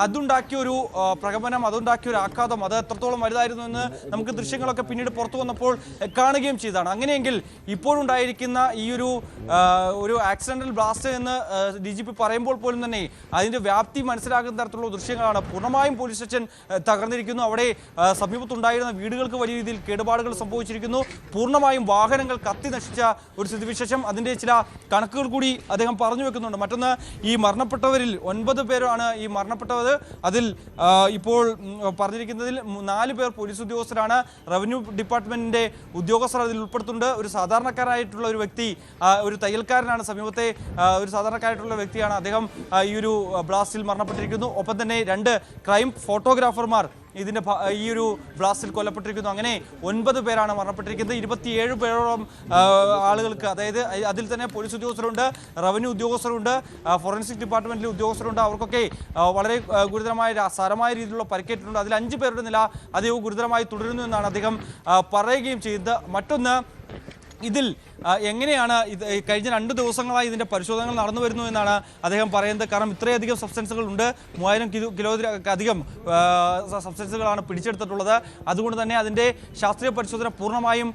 അതുണ്ടാക്കിയ ഒരു പ്രകമ്പനം, അതുണ്ടാക്കിയ ഒരു ആഘാതം, അത് എത്രത്തോളം വലുതായിരുന്നു എന്ന് നമുക്ക് ദൃശ്യങ്ങളൊക്കെ പിന്നീട് പുറത്തു വന്നപ്പോൾ കാണുകയും ചെയ്തതാണ്. അങ്ങനെയെങ്കിൽ ഇപ്പോഴുണ്ടായിരിക്കുന്ന ഈ ഒരു ആക്സിഡന്റൽ ബ്ലാസ്റ്റ് എന്ന് DGP പറയുമ്പോൾ പോലും തന്നെ അതിന്റെ വ്യാപ്തി മനസ്സിലാക്കുന്ന തരത്തിലുള്ള ദൃശ്യങ്ങളാണ്. പൂർണ്ണമായും പോലീസ് സ്റ്റേഷൻ തകർന്നിരിക്കുന്നു. അവിടെ സമീപത്തുണ്ടായിരുന്ന വീടുകൾക്ക് വലിയ രീതിയിൽ കേടുപാടുകൾ സംഭവിച്ചിരിക്കുന്നു. പൂർണ്ണമായും വാഹനങ്ങൾ കത്തി നശിച്ച ഒരു സ്ഥിതിവിശേഷം, അതിന്റെ ചില കണക്കുകൾ കൂടി അദ്ദേഹം പറഞ്ഞു വെക്കുന്നുണ്ട്. മറ്റൊന്ന്, ഈ മരണപ്പെട്ടവരിൽ 9 പേരാണ് ഈ മരണപ്പെട്ടത്. അതിൽ ഇപ്പോൾ പറഞ്ഞിരിക്കുന്നതിൽ 4 പേർ പോലീസ് ഉദ്യോഗസ്ഥരാണ്. റവന്യൂ ഡിപ്പാർട്ട്മെന്റിന്റെ ഉദ്യോഗസ്ഥർ അതിൽ ഉൾപ്പെടുത്തുന്നുണ്ട്. ഒരു സാധാരണക്കാരായിട്ടുള്ള ഒരു വ്യക്തി, ഒരു തയ്യൽക്കാരനാണ്, സമീപത്തെ ഒരു സാധാരണക്കാരായിട്ടുള്ള വ്യക്തിയാണ്. അദ്ദേഹം ഈ ഒരു ബ്ലാസ്റ്റിൽ മരണപ്പെട്ടിരിക്കുന്നു. ഒപ്പം തന്നെ 2 ക്രൈം ഫോട്ടോഗ്രാഫർമാർ ഈ ഒരു ബ്ലാസ്റ്റിൽ കൊല്ലപ്പെട്ടിരിക്കുന്നു. അങ്ങനെ 9 പേരാണ് മരണപ്പെട്ടിരിക്കുന്നത്. 27 പേരോളം ആളുകൾക്ക്, അതായത് അതിൽ തന്നെ പോലീസ് ഉദ്യോഗസ്ഥരുണ്ട്, റവന്യൂ ഉദ്യോഗസ്ഥരുണ്ട്, ഫോറൻസിക് ഡിപ്പാർട്ട്മെന്റിലെ ഉദ്യോഗസ്ഥരുണ്ട്. അവർക്കൊക്കെ വളരെ ഗുരുതരമായ സാരമായ രീതിയിലുള്ള പരിക്കേറ്റിട്ടുണ്ട്. അതിൽ 5 പേരുടെ നില അതീവ ഗുരുതരമായി തുടരുന്നു എന്നാണ് അദ്ദേഹം പറയുകയും ചെയ്തത്. മറ്റൊന്ന്, ഇതിൽ എങ്ങനെയാണ് കഴിഞ്ഞ 2 ദിവസങ്ങളായി ഇതിൻ്റെ പരിശോധനകൾ നടന്നു വരുന്നു എന്നാണ് അദ്ദേഹം പറയുന്നത്. കാരണം ഇത്രയധികം സബ്സ്റ്റൻസുകൾ ഉണ്ട്, 3000 കിലോയിലധികം സബ്സ്റ്റൻസുകളാണ് പിടിച്ചെടുത്തിട്ടുള്ളത്. അതുകൊണ്ട് തന്നെ അതിൻ്റെ ശാസ്ത്രീയ പരിശോധന പൂർണ്ണമായും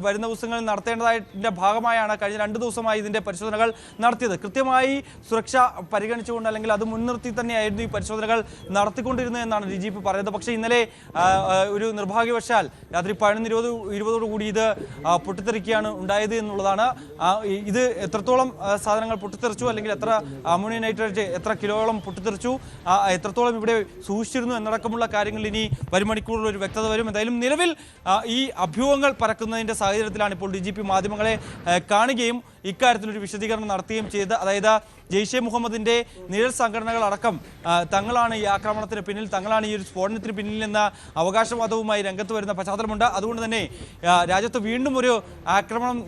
വരുന്ന ദിവസങ്ങളിൽ നടത്തേണ്ടതായതിൻ്റെ ഭാഗമായാണ് കഴിഞ്ഞ 2 ദിവസമായി ഇതിൻ്റെ പരിശോധനകൾ നടത്തിയത്. കൃത്യമായി സുരക്ഷ പരിഗണിച്ചുകൊണ്ട് അല്ലെങ്കിൽ അത് മുൻനിർത്തി തന്നെയായിരുന്നു ഈ പരിശോധനകൾ നടത്തിക്കൊണ്ടിരുന്നത് എന്നാണ് DGP പറയുന്നത്. പക്ഷേ ഇന്നലെ ഒരു നിർഭാഗ്യവശാൽ രാത്രി 11:20 കൂടി ഇത് പൊട്ടിത്തെറിക്കുകയാണ് ഉണ്ടായത് എന്നുള്ളതാണ്. ഇത് എത്രത്തോളം സാധനങ്ങൾ പൊട്ടിത്തെറിച്ചു, അല്ലെങ്കിൽ എത്ര അമോണിയം നൈട്രേറ്റ് എത്ര കിലോയോളം പൊട്ടിത്തെറിച്ചു, എത്രത്തോളം ഇവിടെ സൂക്ഷിച്ചിരുന്നു എന്നടക്കമുള്ള കാര്യങ്ങൾ ഇനി വരും മണിക്കൂറിൽ ഒരു വ്യക്തത വരും. എന്തായാലും നിലവിൽ ഈ അഭ്യൂഹങ്ങൾ പരക്കുന്നതിൻ്റെ സാഹചര്യത്തിലാണ് ഇപ്പോൾ DGP മാധ്യമങ്ങളെ കാണുകയും ഇക്കാര്യത്തിലൊരു വിശദീകരണം നടത്തുകയും ചെയ്ത്, അതായത് ജെയ്ഷെ മുഹമ്മദിൻ്റെ നിഴൽ സംഘടനകളടക്കം തങ്ങളാണ് ഈ ആക്രമണത്തിന് പിന്നിൽ, തങ്ങളാണ് ഈ ഒരു സ്ഫോടനത്തിന് പിന്നിൽ എന്ന അവകാശവാദവുമായി രംഗത്ത് വരുന്ന പശ്ചാത്തലമുണ്ട്. അതുകൊണ്ട് തന്നെ രാജ്യത്ത് വീണ്ടും ഒരു ആക്രമണം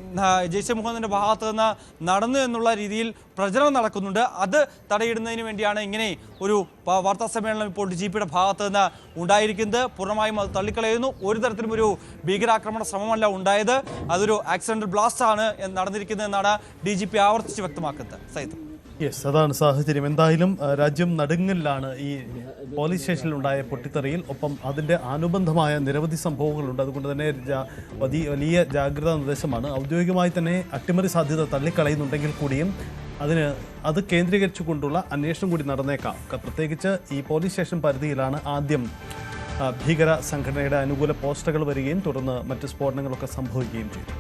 ജെയ്ഷെ മുഹമ്മദിൻ്റെ ഭാഗത്ത് നിന്ന് നടന്നു എന്നുള്ള രീതിയിൽ പ്രചരണം നടക്കുന്നുണ്ട്. അത് തടയിടുന്നതിന് വേണ്ടിയാണ് ഇങ്ങനെ ഒരു വാർത്താ സമ്മേളനം ഇപ്പോൾ DGPയുടെ ഭാഗത്ത് നിന്ന് ഉണ്ടായിരിക്കുന്നത്. പൂർണ്ണമായും അത് തള്ളിക്കളയുന്നു. ഒരു തരത്തിലും ഒരു ഭീകരാക്രമണ ശ്രമമല്ല ഉണ്ടായത്, അതൊരു ആക്സിഡന്റൽ ബ്ലാസ്റ്റ് ആണ് നടന്നിരിക്കുന്നത് എന്നാണ് DGP ആവർത്തിച്ച് വ്യക്തമാക്കുന്നത്. സൈദ്, യെസ്, അതാണ് സാഹചര്യം. എന്തായാലും രാജ്യം നടുങ്ങലിലാണ് ഈ പോലീസ് സ്റ്റേഷനിലുണ്ടായ പൊട്ടിത്തെറിയിൽ. ഒപ്പം അതിൻ്റെ അനുബന്ധമായ നിരവധി സംഭവങ്ങളുണ്ട്. അതുകൊണ്ട് തന്നെ വലിയ ജാഗ്രതാ നിർദ്ദേശമാണ്. ഔദ്യോഗികമായി തന്നെ അട്ടിമറി സാധ്യത തള്ളിക്കളയുന്നുണ്ടെങ്കിൽ കൂടിയും അത് കേന്ദ്രീകരിച്ചുകൊണ്ടുള്ള അന്വേഷണം കൂടി നടന്നേക്കാം. പ്രത്യേകിച്ച് ഈ പോലീസ് സ്റ്റേഷൻ പരിധിയിലാണ് ആദ്യം ഭീകര സംഘടനയുടെ അനുകൂല പോസ്റ്ററുകൾ വരികയും തുടർന്ന് മറ്റ് സ്ഫോടനങ്ങളൊക്കെ സംഭവിക്കുകയും ചെയ്തു.